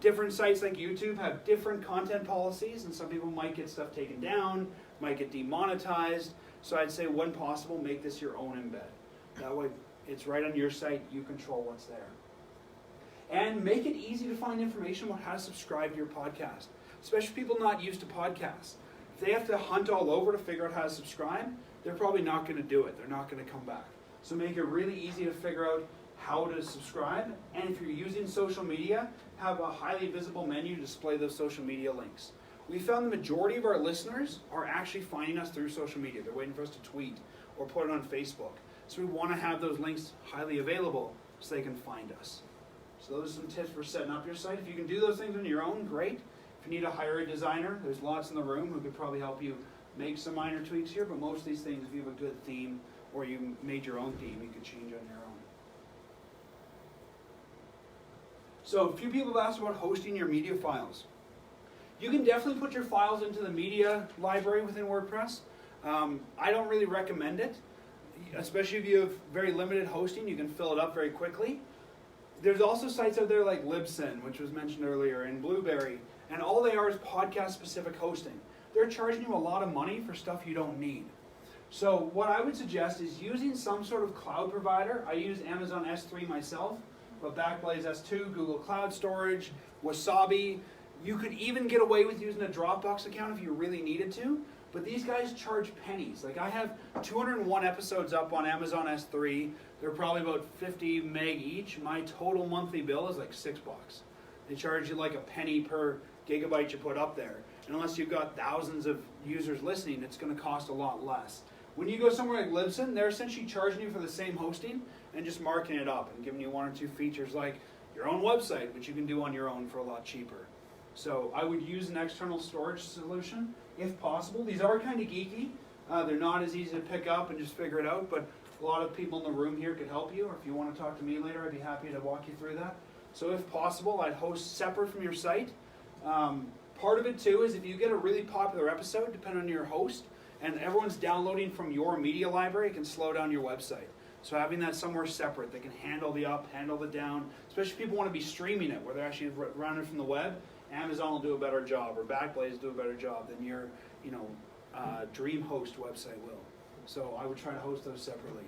Different sites like YouTube have different content policies, and some people might get stuff taken down, might get demonetized. So I'd say when possible, make this your own embed. That way it's right on your site, you control what's there. And make it easy to find information about how to subscribe to your podcast, especially people not used to podcasts. If they have to hunt all over to figure out how to subscribe, they're probably not going to do it. They're not going to come back. So make it really easy to figure out how to subscribe, and if you're using social media, have a highly visible menu to display those social media links. We found the majority of our listeners are actually finding us through social media. They're waiting for us to tweet or put it on Facebook. So we want to have those links highly available so they can find us. So those are some tips for setting up your site. If you can do those things on your own, great. If you need to hire a designer, there's lots in the room who could probably help you make some minor tweaks here, but most of these things, if you have a good theme or you made your own theme, you could change on your own. So a few people have asked about hosting your media files. You can definitely put your files into the media library within WordPress. I don't really recommend it, especially if you have very limited hosting. You can fill it up very quickly. There's also sites out there like Libsyn, which was mentioned earlier, and Blueberry, and all they are is podcast-specific hosting. They're charging you a lot of money for stuff you don't need. So what I would suggest is using some sort of cloud provider. I use Amazon S3 myself, but Backblaze S2, Google Cloud Storage, Wasabi. You could even get away with using a Dropbox account if you really needed to, but these guys charge pennies. Like I have 201 episodes up on Amazon S3. They're probably about 50 meg each. My total monthly bill is like $6. They charge you like a penny per gigabyte you put up there. And unless you've got thousands of users listening, it's going to cost a lot less. When you go somewhere like Libsyn, they're essentially charging you for the same hosting and just marking it up and giving you one or two features like your own website, which you can do on your own for a lot cheaper. So I would use an external storage solution if possible. These are kind of geeky. They're not as easy to pick up and just figure it out, but a lot of people in the room here could help you, or if you want to talk to me later, I'd be happy to walk you through that. So if possible, I'd host separate from your site. Part of it too is if you get a really popular episode, depending on your host, and everyone's downloading from your media library, it can slow down your website. So having that somewhere separate that can handle the up, handle the down, especially if people want to be streaming it, where they're actually running from the web, Amazon will do a better job, or Backblaze will do a better job than your, dream host website will. So I would try to host those separately.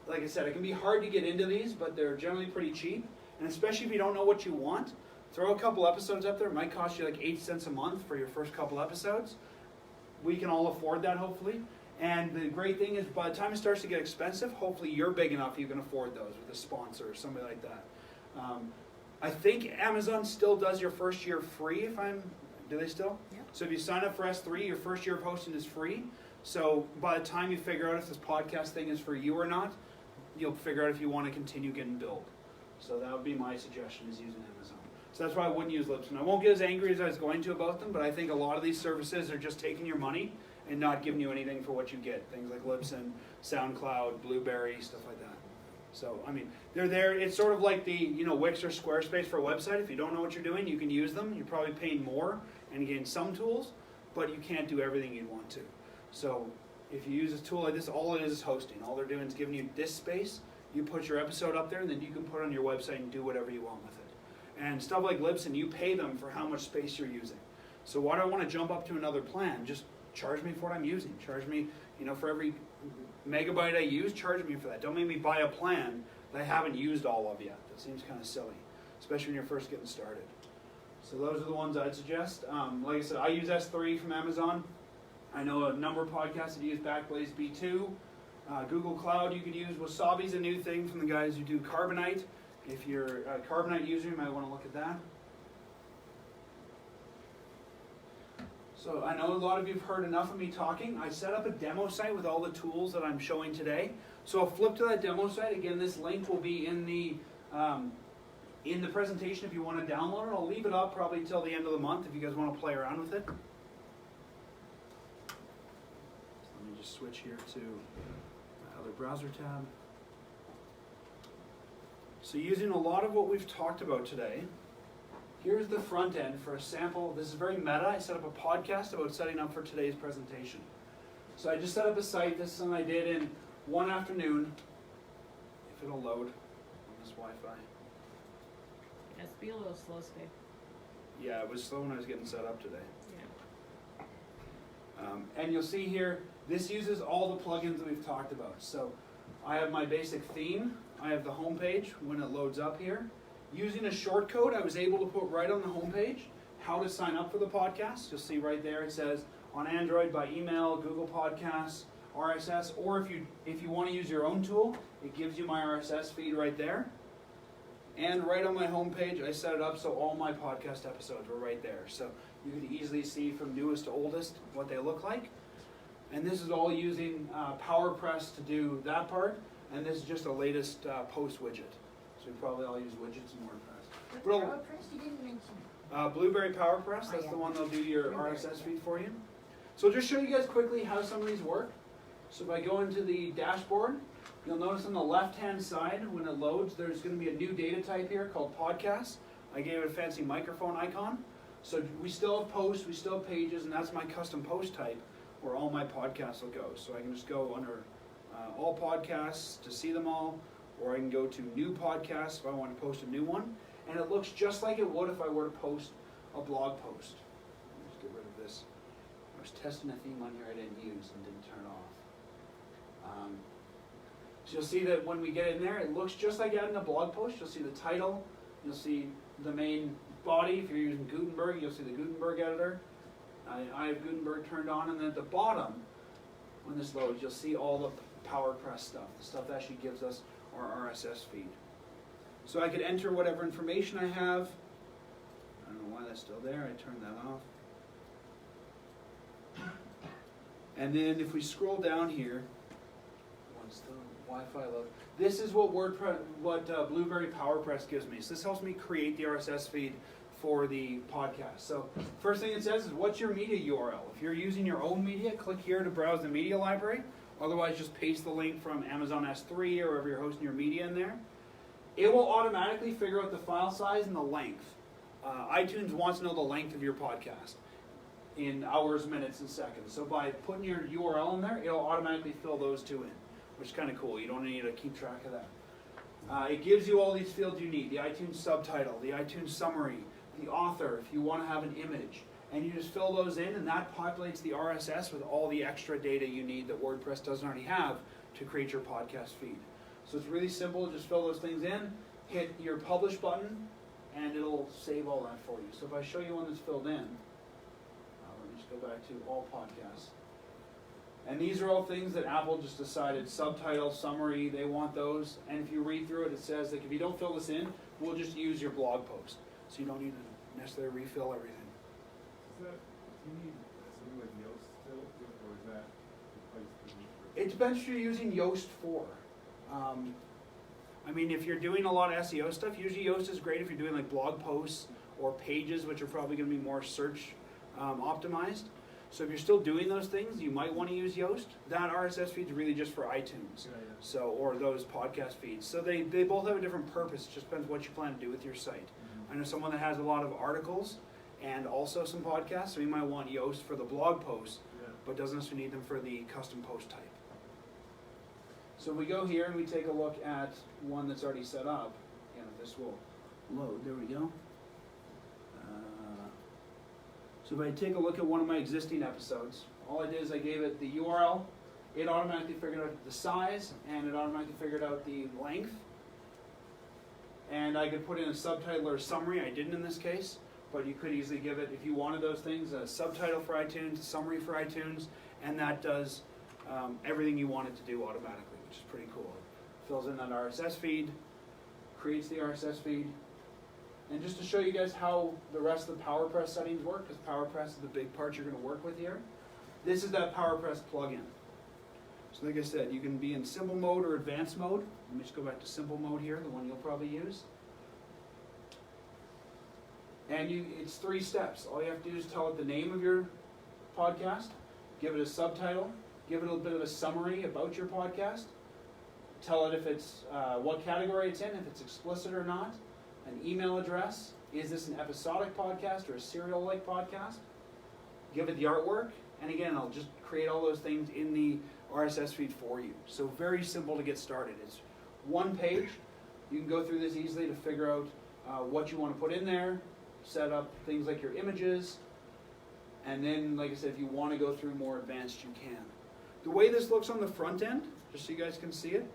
Like I said, it can be hard to get into these, but they're generally pretty cheap. And especially if you don't know what you want, throw a couple episodes up there. It might cost you like 8 cents a month for your first couple episodes. We can all afford that, hopefully. And the great thing is, by the time it starts to get expensive, hopefully you're big enough you can afford those with a sponsor or somebody like that. I think Amazon still does your first year free. Do they still? Yep. So if you sign up for S3, your first year of hosting is free. So by the time you figure out if this podcast thing is for you or not, you'll figure out if you want to continue getting billed. So that would be my suggestion, is using Amazon. So that's why I wouldn't use Libsyn. I won't get as angry as I was going to about them, but I think a lot of these services are just taking your money and not giving you anything for what you get. Things like Libsyn, SoundCloud, Blueberry, stuff like that. So, I mean, they're there. It's sort of like the, Wix or Squarespace for a website. If you don't know what you're doing, you can use them. You're probably paying more and getting some tools, but you can't do everything you'd want to. So if you use a tool like this, all it is hosting. All they're doing is giving you disk space. You put your episode up there, and then you can put it on your website and do whatever you want with it. And stuff like Libsyn, you pay them for how much space you're using. So why do I want to jump up to another plan? Just charge me for what I'm using. Charge me, for every megabyte I use, charge me for that. Don't make me buy a plan that I haven't used all of yet. That seems kind of silly, especially when you're first getting started. So those are the ones I'd suggest. Like I said, I use S3 from Amazon. I know a number of podcasts that use Backblaze B2. Google Cloud you could use. Wasabi's a new thing from the guys who do Carbonite. If you're a Carbonite user, you might want to look at that. So I know a lot of you have heard enough of me talking. I set up a demo site with all the tools that I'm showing today. So I'll flip to that demo site. Again, this link will be in the presentation if you want to download it. I'll leave it up probably until the end of the month if you guys want to play around with it. Let me just switch here to my other browser tab. So using a lot of what we've talked about today, here's the front end for a sample. This is very meta. I set up a podcast about setting up for today's presentation. So I just set up a site. This is something I did in one afternoon. If it'll load on this Wi-Fi. Yes, be a little slow, Steve. Yeah, it was slow when I was getting set up today. Yeah. And you'll see here, this uses all the plugins that we've talked about. So I have my basic theme. I have the home page when it loads up here. Using a shortcode, I was able to put right on the home page how to sign up for the podcast. You'll see right there it says on Android by email, Google Podcasts, RSS, or if you want to use your own tool, it gives you my RSS feed right there. And right on my homepage, I set it up so all my podcast episodes were right there. So you can easily see from newest to oldest what they look like. And this is all using PowerPress to do that part. And this is just the latest post widget. So we probably all use widgets in WordPress. But PowerPress, you didn't mention. Blueberry PowerPress, that's the one that'll do your RSS feed for you. So I'll just show you guys quickly how some of these work. So if I go into the dashboard, you'll notice on the left-hand side, when it loads, there's going to be a new data type here called podcasts. I gave it a fancy microphone icon. So we still have posts, we still have pages, and that's my custom post type where all my podcasts will go. So I can just go under all podcasts to see them all, or I can go to new podcasts if I want to post a new one. And it looks just like it would if I were to post a blog post. Let's get rid of this. I was testing a theme on here I didn't use and didn't turn off. So you'll see that when we get in there, it looks just like adding a blog post. You'll see the title, you'll see the main body. If you're using Gutenberg, you'll see the Gutenberg editor. I have Gutenberg turned on, and then at the bottom, when this loads, you'll see all the PowerPress stuff, the stuff that actually gives us our RSS feed. So I could enter whatever information I have. I don't know why that's still there. I turned that off. And then if we scroll down here, once the Wi-Fi load, this is what Blueberry PowerPress gives me. So this helps me create the RSS feed for the podcast. So first thing it says is, what's your media URL? If you're using your own media, click here to browse the media library. Otherwise, just paste the link from Amazon S3 or wherever you're hosting your media in there. It will automatically figure out the file size and the length. iTunes wants to know the length of your podcast in hours, minutes, and seconds. So by putting your URL in there, it'll automatically fill those two in, which is kind of cool. You don't need to keep track of that. It gives you all these fields you need: the iTunes subtitle, the iTunes summary, the author, if you want to have an image. And you just fill those in, and that populates the RSS with all the extra data you need that WordPress doesn't already have to create your podcast feed. So it's really simple. Just fill those things in, hit your publish button, and it'll save all that for you. So if I show you one that's filled in, let me just go back to all podcasts. And these are all things that Apple just decided: subtitle, summary, they want those. And if you read through it, it says, like, if you don't fill this in, we'll just use your blog post. So you don't need to necessarily refill everything. Do you need something like Yoast still, or is that replaced? It depends if you're using Yoast for. I mean, if you're doing a lot of SEO stuff, usually Yoast is great if you're doing like blog posts or pages, which are probably going to be more search optimized. So if you're still doing those things, you might want to use Yoast. That RSS feed is really just for iTunes, so, or those podcast feeds. So they both have a different purpose. It just depends what you plan to do with your site. I know someone that has a lot of articles and also some podcasts, so you might want Yoast for the blog posts, but doesn't necessarily need them for the custom post type. So we go here and we take a look at one that's already set up, and if this will load, there we go. So if I take a look at one of my existing episodes, all I did is I gave it the URL, it automatically figured out the size, and it automatically figured out the length. And I could put in a subtitle or a summary. I didn't in this case, but you could easily give it, if you wanted those things, a subtitle for iTunes, a summary for iTunes, and that does everything you want it to do automatically, which is pretty cool. It fills in that RSS feed, creates the RSS feed. And just to show you guys how the rest of the PowerPress settings work, because PowerPress is the big part you're going to work with here, this is that PowerPress plugin. So like I said, you can be in simple mode or advanced mode. Let me just go back to simple mode here, the one you'll probably use. And it's 3 steps. All you have to do is tell it the name of your podcast, give it a subtitle, give it a little bit of a summary about your podcast, tell it if it's what category it's in, if it's explicit or not, an email address, is this an episodic podcast or a serial-like podcast, give it the artwork, and again, I'll just create all those things in the RSS feed for you. So very simple to get started. It's one page. You can go through this easily to figure out what you want to put in there, set up things like your images, and then, like I said, if you want to go through more advanced, you can. The way this looks on the front end, just so you guys can see it,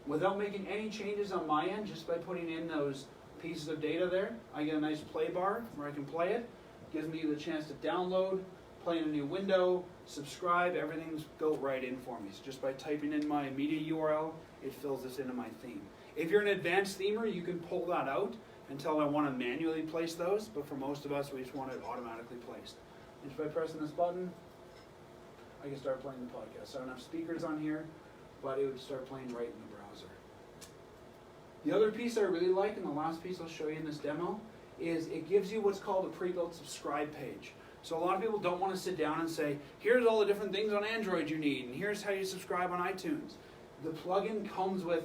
without making any changes on my end, just by putting in those pieces of data there, I get a nice play bar where I can play it. Gives me the chance to download, play in a new window, subscribe, everything's built right in for me. So just by typing in my media URL, it fills this into my theme. If you're an advanced themer, you can pull that out until I want to manually place those, but for most of us, we just want it automatically placed. And just by pressing this button, I can start playing the podcast. So I don't have speakers on here, but it would start playing right in the browser. The other piece I really like, and the last piece I'll show you in this demo, is it gives you what's called a pre-built subscribe page. So a lot of people don't want to sit down and say, here's all the different things on Android you need, and here's how you subscribe on iTunes. The plugin comes with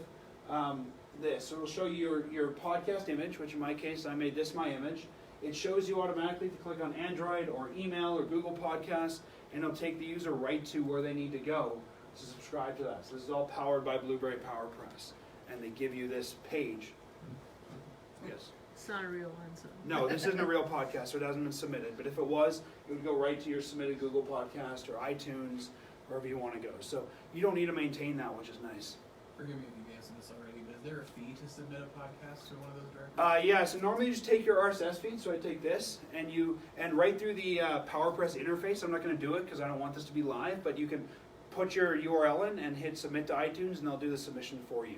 this. So it'll show you your podcast image, which in my case, I made this my image. It shows you automatically if you click on Android or email or Google Podcasts, and it'll take the user right to where they need to go to subscribe to that. So this is all powered by Blueberry PowerPress. And they give you this page. Yes? It's not a real one, so. No, this isn't a real podcast, so it hasn't been submitted. But if it was, it would go right to your submitted Google Podcast or iTunes, wherever you want to go. So you don't need to maintain that, which is nice. Forgive me if you've answered this already, but is there a fee to submit a podcast to one of those directories? Yeah, so normally you just take your RSS feed, so I take this, and right through the PowerPress interface, I'm not going to do it because I don't want this to be live, but you can put your URL in and hit submit to iTunes, and they'll do the submission for you.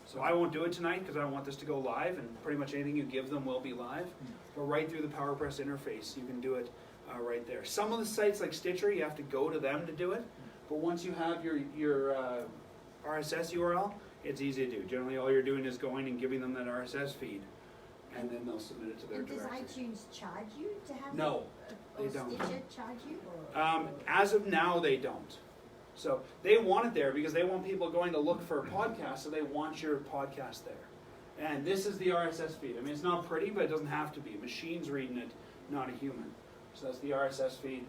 So I won't do it tonight because I don't want this to go live, and pretty much anything you give them will be live. But right through the PowerPress interface, you can do it right there. Some of the sites like Stitcher, you have to go to them to do it. But once you have your RSS URL, it's easy to do. Generally, all you're doing is going and giving them that RSS feed, and then they'll submit it to their And does directory. iTunes charge you to have No, it? they Or don't. Stitcher charge you? As of now, they don't. So they want it there because they want people going to look for a podcast, so they want your podcast there. And this is the RSS feed. I mean, it's not pretty, but it doesn't have to be. A machine's reading it, not a human. So that's the RSS feed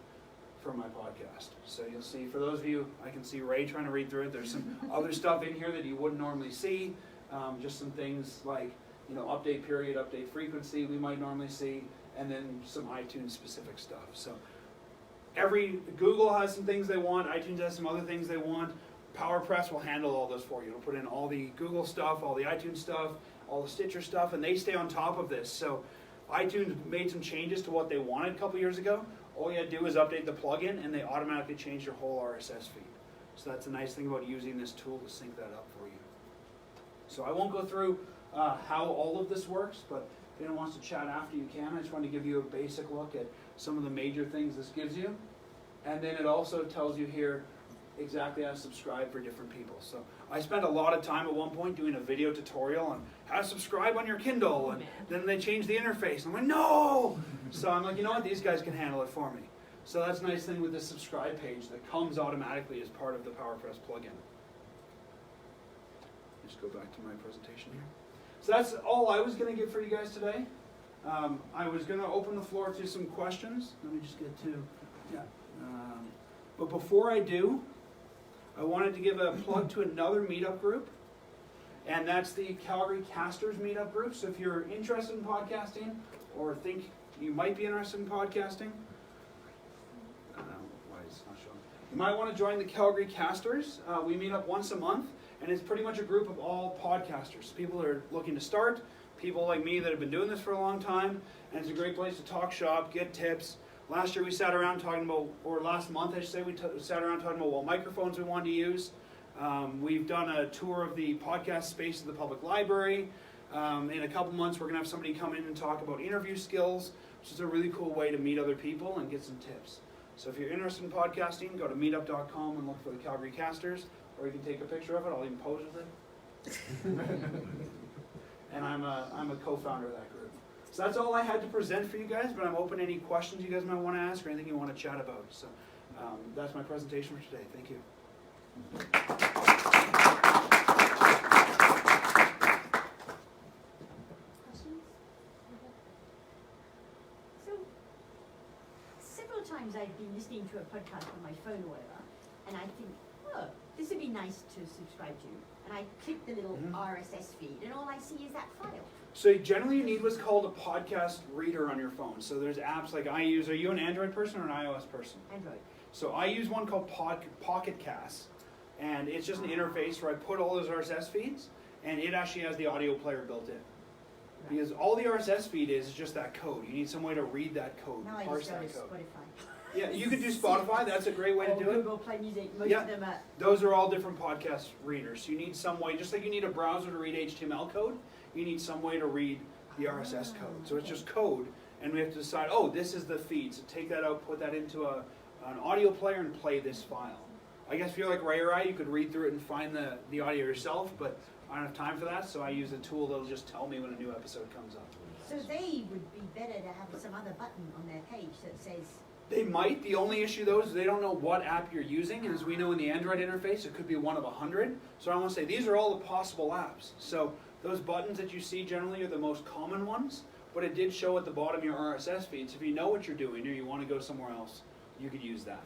for my podcast. So you'll see, for those of you, I can see Ray trying to read through it. There's some other stuff in here that you wouldn't normally see. Just some things like, update period, update frequency we might normally see, and then some iTunes specific stuff. So Google has some things they want, iTunes has some other things they want. PowerPress will handle all those for you. It'll put in all the Google stuff, all the iTunes stuff, all the Stitcher stuff, and they stay on top of this. So iTunes made some changes to what they wanted a couple years ago. All you had to do is update the plugin, and they automatically change your whole RSS feed. So that's a nice thing about using this tool to sync that up for you. So I won't go through how all of this works, but if anyone wants to chat after, you can. I just want to give you a basic look at some of the major things this gives you. And then it also tells you here exactly how to subscribe for different people. So I spent a lot of time at one point doing a video tutorial on how to subscribe on your Kindle, and then they changed the interface. I'm like, no! So I'm like, you know what, these guys can handle it for me. So that's a nice thing with this subscribe page that comes automatically as part of the PowerPress plugin. Just go back to my presentation here. So that's all I was going to give for you guys today. I was going to open the floor to some questions. Let me just get to, but before I do, I wanted to give a plug to another meetup group, and that's the Calgary Casters meetup group. So if you're interested in podcasting or think you might be interested in podcasting, why is it not showing? You might want to join the Calgary Casters. We meet up once a month, and it's pretty much a group of all podcasters. People that are looking to start, people like me that have been doing this for a long time, and it's a great place to talk shop, get tips. Last year we sat around talking about, or last month I should say, we sat around talking about what microphones we wanted to use. We've done a tour of the podcast space at the public library. In a couple months we're going to have somebody come in and talk about interview skills, which is a really cool way to meet other people and get some tips. So if you're interested in podcasting, go to meetup.com and look for the Calgary Casters, or you can take a picture of it. I'll even pose with it. And I'm a co-founder of that group. So that's all I had to present for you guys, but I'm open to any questions you guys might want to ask or anything you want to chat about. So that's my presentation for today. Thank you. Questions? So, several times I've been listening to a podcast on my phone or whatever, and I think, oh, this would be nice to subscribe to. And I click the little RSS feed, and all I see is that file. So generally you need what's called a podcast reader on your phone. So there's apps like I use. Are you an Android person or an iOS person? Android. So I use one called Pocket Cast, and it's just an interface where I put all those RSS feeds, and it actually has the audio player built in. Because all the RSS feed is just that code. You need some way to read that code, Now I parse just go to that code. Spotify. Yeah, you could do Spotify. That's a great way to Or do it. Google Play Music, most Yeah. of them are. Those are all different podcast readers. You need some way, just like you need a browser to read HTML code, you need some way to read the RSS code. So it's just code, and we have to decide, oh, this is the feed. So take that out, put that into an audio player, and play this file. I guess if you're like Ray or I, you could read through it and find the audio yourself, but I don't have time for that, so I use a tool that'll just tell me when a new episode comes up. So they would be better to have some other button on their page that says, They might. The only issue though is they don't know what app you're using, and as we know in the Android interface, it could be one of 100. So I want to say these are all the possible apps. So those buttons that you see generally are the most common ones, but it did show at the bottom of your RSS feed. So if you know what you're doing or you want to go somewhere else, you could use that.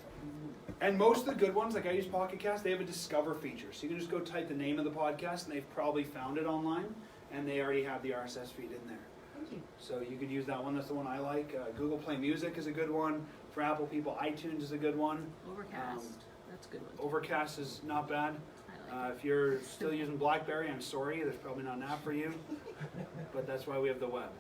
And most of the good ones, like I use Pocket Cast, they have a discover feature. So you can just go type the name of the podcast, and they've probably found it online, and they already have the RSS feed in there. thank you. So you could use that one. That's the one I like. Google Play Music is a good one. For Apple people, iTunes is a good one. Overcast, that's a good one. Overcast is not bad. I like If you're still using BlackBerry, I'm sorry. There's probably not an app for you. But that's why we have the web.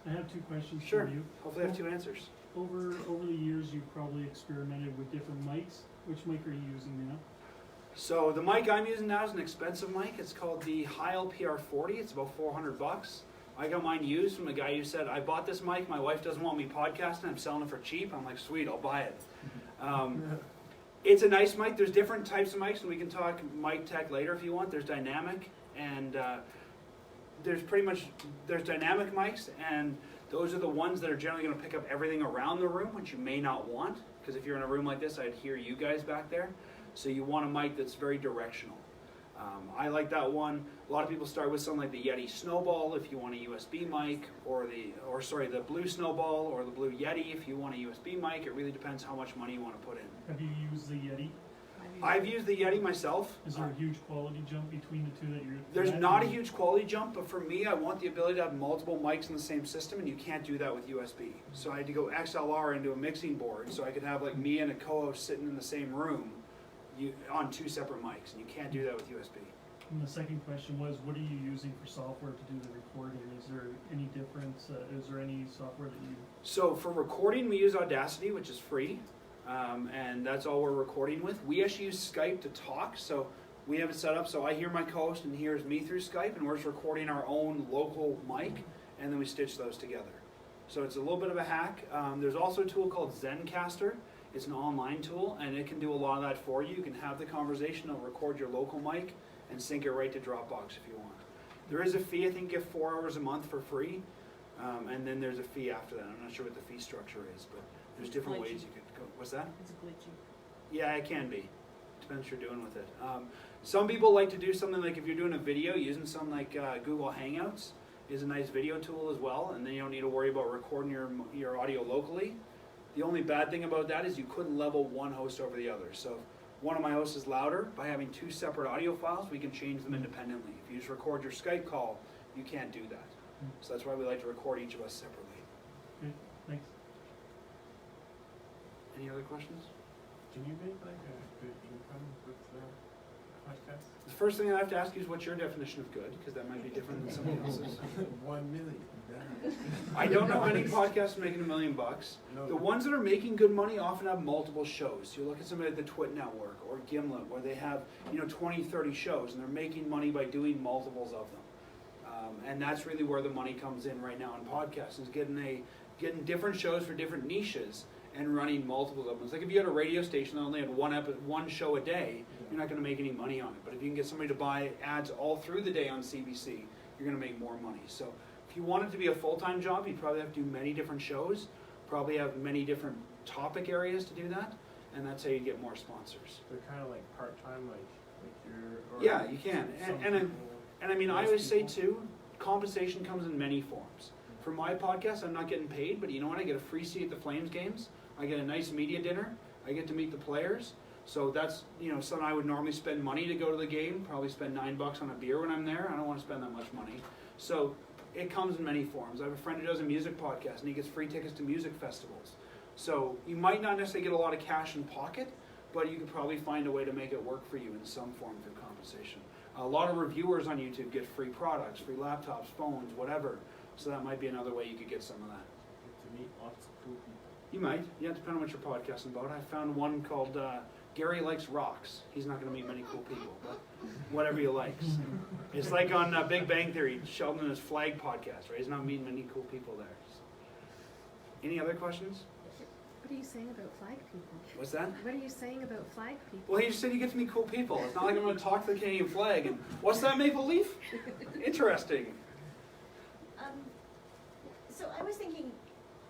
I have two questions Sure. for you. Hopefully I have two answers. Over the years, you've probably experimented with different mics. Which mic are you using now? So the mic I'm using now is an expensive mic. It's called the Heil PR40. It's about $400. I got mine used from a guy who said, I bought this mic, my wife doesn't want me podcasting, I'm selling it for cheap. I'm like, sweet, I'll buy it. It's a nice mic. There's different types of mics, and we can talk mic tech later if you want. There's dynamic, and there's dynamic mics, and those are the ones that are generally going to pick up everything around the room, which you may not want, because if you're in a room like this, I'd hear you guys back there. So you want a mic that's very directional. I like that one. A lot of people start with something like the Yeti Snowball if you want a USB mic, or the Blue Snowball or the Blue Yeti if you want a USB mic. It really depends how much money you want to put in. Have you used the Yeti? I've used the Yeti myself. Is there a huge quality jump between the two that you're? There's not a huge quality jump, but for me, I want the ability to have multiple mics in the same system, and you can't do that with USB. So I had to go XLR into a mixing board, so I could have like me and a co-host sitting in the same room on two separate mics, and you can't do that with USB. And the second question was, what are you using for software to do the recording? Is there any difference? Is there any software that you? So for recording, we use Audacity, which is free, and that's all we're recording with. We actually use Skype to talk, so we have it set up so I hear my co-host and he hears me through Skype, and we're just recording our own local mic, and then we stitch those together. So it's a little bit of a hack. There's also a tool called Zencaster. It's an online tool, and it can do a lot of that for you. You can have the conversation, it'll record your local mic, and sync it right to Dropbox if you want. There is a fee. I think you get 4 hours a month for free, and then there's a fee after that. I'm not sure what the fee structure is, but there's different ways you could go. What's that? It's glitchy. Yeah, it can be. Depends what you're doing with it. Some people like to do something like if you're doing a video, using something like Google Hangouts is a nice video tool as well, and then you don't need to worry about recording your audio locally. The only bad thing about that is you couldn't level one host over the other. So if one of my hosts is louder, by having 2 separate audio files, we can change them independently. If you just record your Skype call, you can't do that. So that's why we like to record each of us separately. Okay, thanks. Any other questions? Can you make like a good income with the podcast? The first thing I have to ask you is what's your definition of good, because that might be different than somebody else's. 1 million. I don't know any podcasts making $1 million. No. The ones that are making good money often have multiple shows. You look at somebody like the Twit Network or Gimlet, where they have 20, 30 shows, and they're making money by doing multiples of them. And that's really where the money comes in right now in podcasts, is getting different shows for different niches and running multiples of them. It's like if you had a radio station that only had one show a day, you're not going to make any money on it. But if you can get somebody to buy ads all through the day on CBC, you're going to make more money. So if you want it to be a full-time job, you'd probably have to do many different shows, probably have many different topic areas to do that, and that's how you get more sponsors. They're kind of like part-time, like you're. Or Yeah, you can. some And people- I mean, I most always say people- too, compensation comes in many forms. For my podcast, I'm not getting paid, but you know what? I get a free seat at the Flames games. I get a nice media dinner. I get to meet the players. So that's, something I would normally spend money to go to the game, probably spend $9 on a beer when I'm there. I don't want to spend that much money. So it comes in many forms. I have a friend who does a music podcast, and he gets free tickets to music festivals. So you might not necessarily get a lot of cash in pocket, but you could probably find a way to make it work for you in some form through compensation. A lot of reviewers on YouTube get free products, free laptops, phones, whatever. So that might be another way you could get some of that. Get to meet lots of cool people. You might. Yeah, depending on what you're podcasting about. I found one called Gary Likes Rocks. He's not going to meet many cool people, but whatever he likes. It's like on Big Bang Theory, Sheldon and his flag podcast, right? He's not meeting many cool people there. Any other questions? What are you saying about flag people? What's that? What are you saying about flag people? Well, he just said you get to meet cool people. It's not like I'm going to talk to the Canadian flag and, what's that maple leaf? Interesting. So I was thinking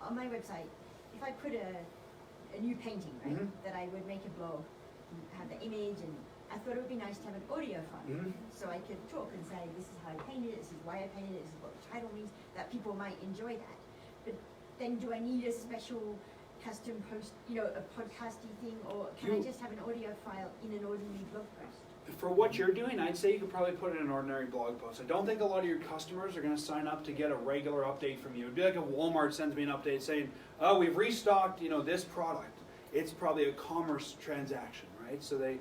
on my website, if I put a new painting, right, Mhm. that I would make a blog, and have the image, and I thought it would be nice to have an audio file. Mhm. So I could talk and say, this is how I painted it, this is why I painted it, this is what the title means, that people might enjoy that. But then do I need a special custom post, a podcasty thing, or can I just have an audio file in an ordinary blog post? For what you're doing, I'd say you could probably put in an ordinary blog post. I don't think a lot of your customers are going to sign up to get a regular update from you. It'd be like if Walmart sends me an update saying, oh, we've restocked, this product. It's probably a commerce transaction, right? So they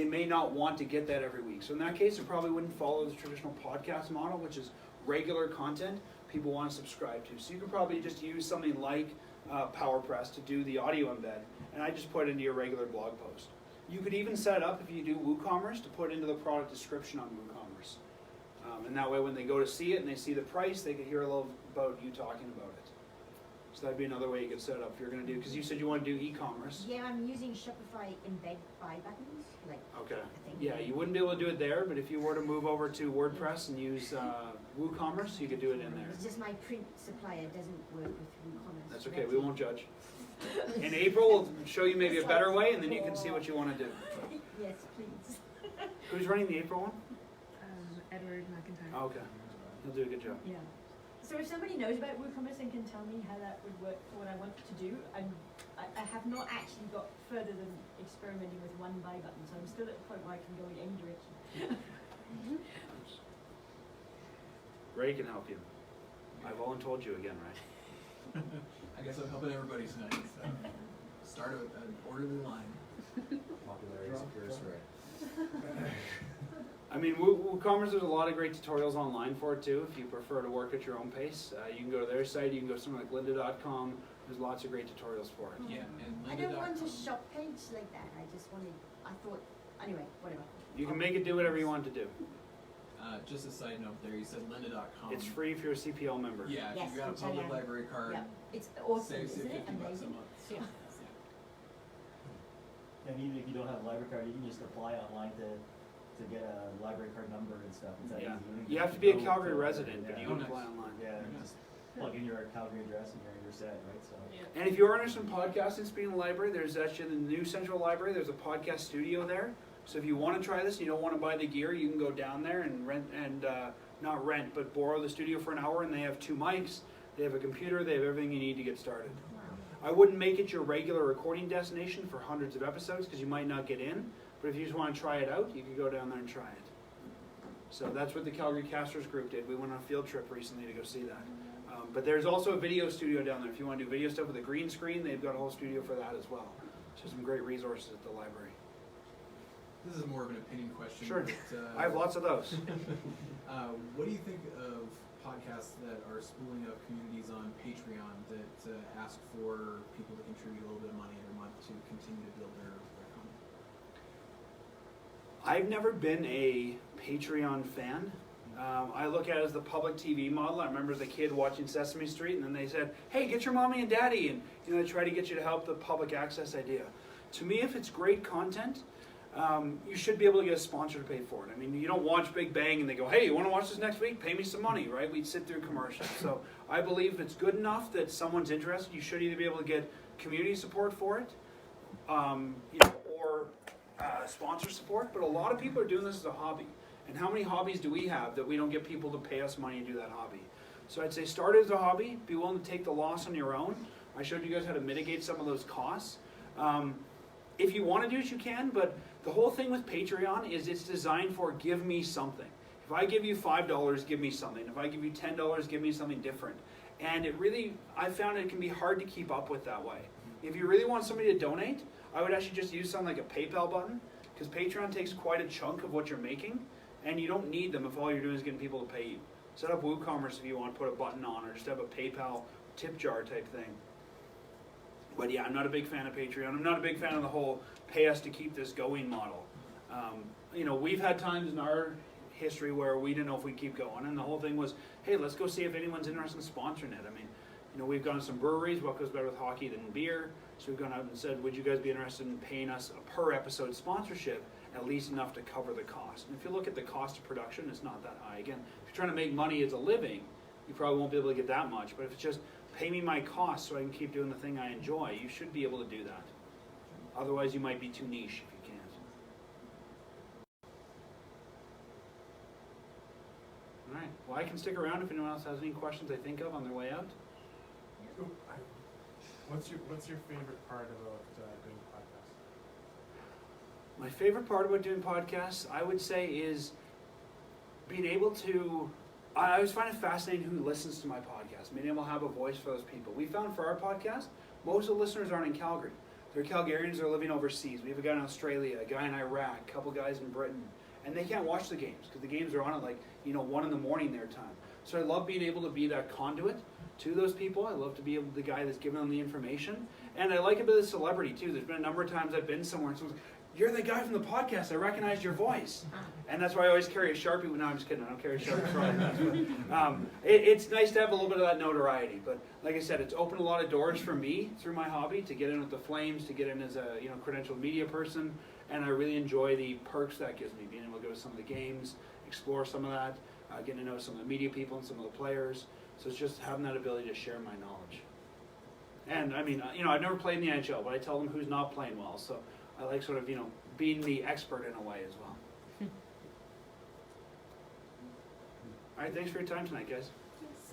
may not want to get that every week. So in that case, it probably wouldn't follow the traditional podcast model, which is regular content people want to subscribe to. So you could probably just use something like PowerPress to do the audio embed, and I just put it into your regular blog post. You could even set it up, if you do WooCommerce, to put into the product description on WooCommerce. And that way when they go to see it and they see the price, they could hear a little about you talking about it. So that'd be another way you could set it up if you're going to do, because you said you want to do e-commerce. Yeah, I'm using Shopify embed buy buttons, Okay. I think. Yeah, you wouldn't be able to do it there, but if you were to move over to WordPress and use WooCommerce, you could do it in there. It's just my print supplier doesn't work with WooCommerce. That's okay, we won't judge. In April, we'll show you maybe a better way, and then you can see what you want to do. Yes, please. Who's running the April one? Edward McIntyre. Oh, okay. He'll do a good job. Yeah. So if somebody knows about WooCommerce and can tell me how that would work for what I want to do, I have not actually got further than experimenting with one buy button, so I'm still at the point where I can go in any direction. Ray can help you. I've all told you again, right? I guess I'm helping everybody tonight. So start an orderly line. Popularity is a curse, right? I mean, WooCommerce, there's a lot of great tutorials online for it too, if you prefer to work at your own pace. You can go to their site, you can go to something like lynda.com. There's lots of great tutorials for it. Yeah, and I don't want a lynda.com. shop page like that. Anyway, whatever. You can make it do whatever you want to do. Just a side note there, you said lynda.com. It's free if you're a CPL member. Yeah, if Yes, you've got a which I public am. library card, Yep. It's awesome, saves you isn't it? $50 a Amazing. month. Yeah. And even if you don't have a library card, you can just apply online to get a library card number and stuff. It's that Yeah. easy. You have to be a Go Calgary to- resident, but yeah. you Oh, can nice. apply online. Yeah, just plug in your Calgary address and you're set, right? So. And if you're interested in podcasting, speaking of the library, there's actually in the new central library, there's a podcast studio there. So if you want to try this and you don't want to buy the gear, you can go down there and rent and not rent, but borrow the studio for an hour, and they have 2 mics, they have a computer, they have everything you need to get started. Wow. I wouldn't make it your regular recording destination for hundreds of episodes because you might not get in, but if you just want to try it out, you can go down there and try it. So that's what the Calgary Casters group did. We went on a field trip recently to go see that. But there's also a video studio down there. If you want to do video stuff with a green screen, they've got a whole studio for that as well. So some great resources at the library. This is more of an opinion question. Sure. But, I have lots of those. what do you think of podcasts that are spooling up communities on Patreon that ask for people to contribute a little bit of money every month to continue to build their content? I've never been a Patreon fan. I look at it as the public TV model. I remember as a kid watching Sesame Street, and then they said, hey, get your mommy and daddy, and they try to get you to help the public access idea. To me, if it's great content, you should be able to get a sponsor to pay for it. I mean, you don't watch Big Bang and they go, hey, you want to watch this next week? Pay me some money, right? We'd sit through commercials. So I believe if it's good enough that someone's interested, you should either be able to get community support for it, or sponsor support. But a lot of people are doing this as a hobby. And how many hobbies do we have that we don't get people to pay us money to do that hobby? So I'd say start as a hobby, be willing to take the loss on your own. I showed you guys how to mitigate some of those costs. If you want to do it, you can, but the whole thing with Patreon is it's designed for give me something. If I give you $5, give me something. If I give you $10, give me something different. And it really, I found it can be hard to keep up with that way. If you really want somebody to donate, I would actually just use something like a PayPal button, because Patreon takes quite a chunk of what you're making, and you don't need them if all you're doing is getting people to pay you. Set up WooCommerce if you want to put a button on, or just have a PayPal tip jar type thing. But yeah, I'm not a big fan of Patreon. I'm not a big fan of the whole pay us to keep this going model. You know, we've had times in our history where we didn't know if we'd keep going, and the whole thing was, hey, let's go see if anyone's interested in sponsoring it. I mean, you know, we've gone to some breweries. What goes better with hockey than beer? So we've gone out and said, would you guys be interested in paying us a per episode sponsorship, at least enough to cover the cost? And if you look at the cost of production, it's not that high. Again, if you're trying to make money as a living, you probably won't be able to get that much. But if it's just pay me my costs so I can keep doing the thing I enjoy, you should be able to do that. Otherwise, you might be too niche if you can't. All right. Well, I can stick around if anyone else has any questions they think of on their way out. What's your favorite part about doing podcasts? My favorite part about doing podcasts, I would say, is being able to. I always find it fascinating who listens to my podcast, being able to have a voice for those people. We found for our podcast, most of the listeners aren't in Calgary. They're Calgarians that are living overseas. We have a guy in Australia, a guy in Iraq, a couple guys in Britain, and they can't watch the games because the games are on at 1 in the morning their time. So I love being able to be that conduit to those people. I love to be the guy that's giving them the information. And I like a bit of celebrity too. There's been a number of times I've been somewhere and someone's like, you're the guy from the podcast, I recognized your voice. And that's why I always carry a Sharpie. No, I'm just kidding, I don't carry a Sharpie. It's nice to have a little bit of that notoriety. But like I said, it's opened a lot of doors for me through my hobby to get in with the Flames, to get in as a credentialed media person. And I really enjoy the perks that gives me, being able to go to some of the games, explore some of that, getting to know some of the media people and some of the players. So it's just having that ability to share my knowledge. And I mean, I've never played in the NHL, but I tell them who's not playing well. So I like sort of, being the expert in a way as well. All right, thanks for your time tonight, guys. Yes.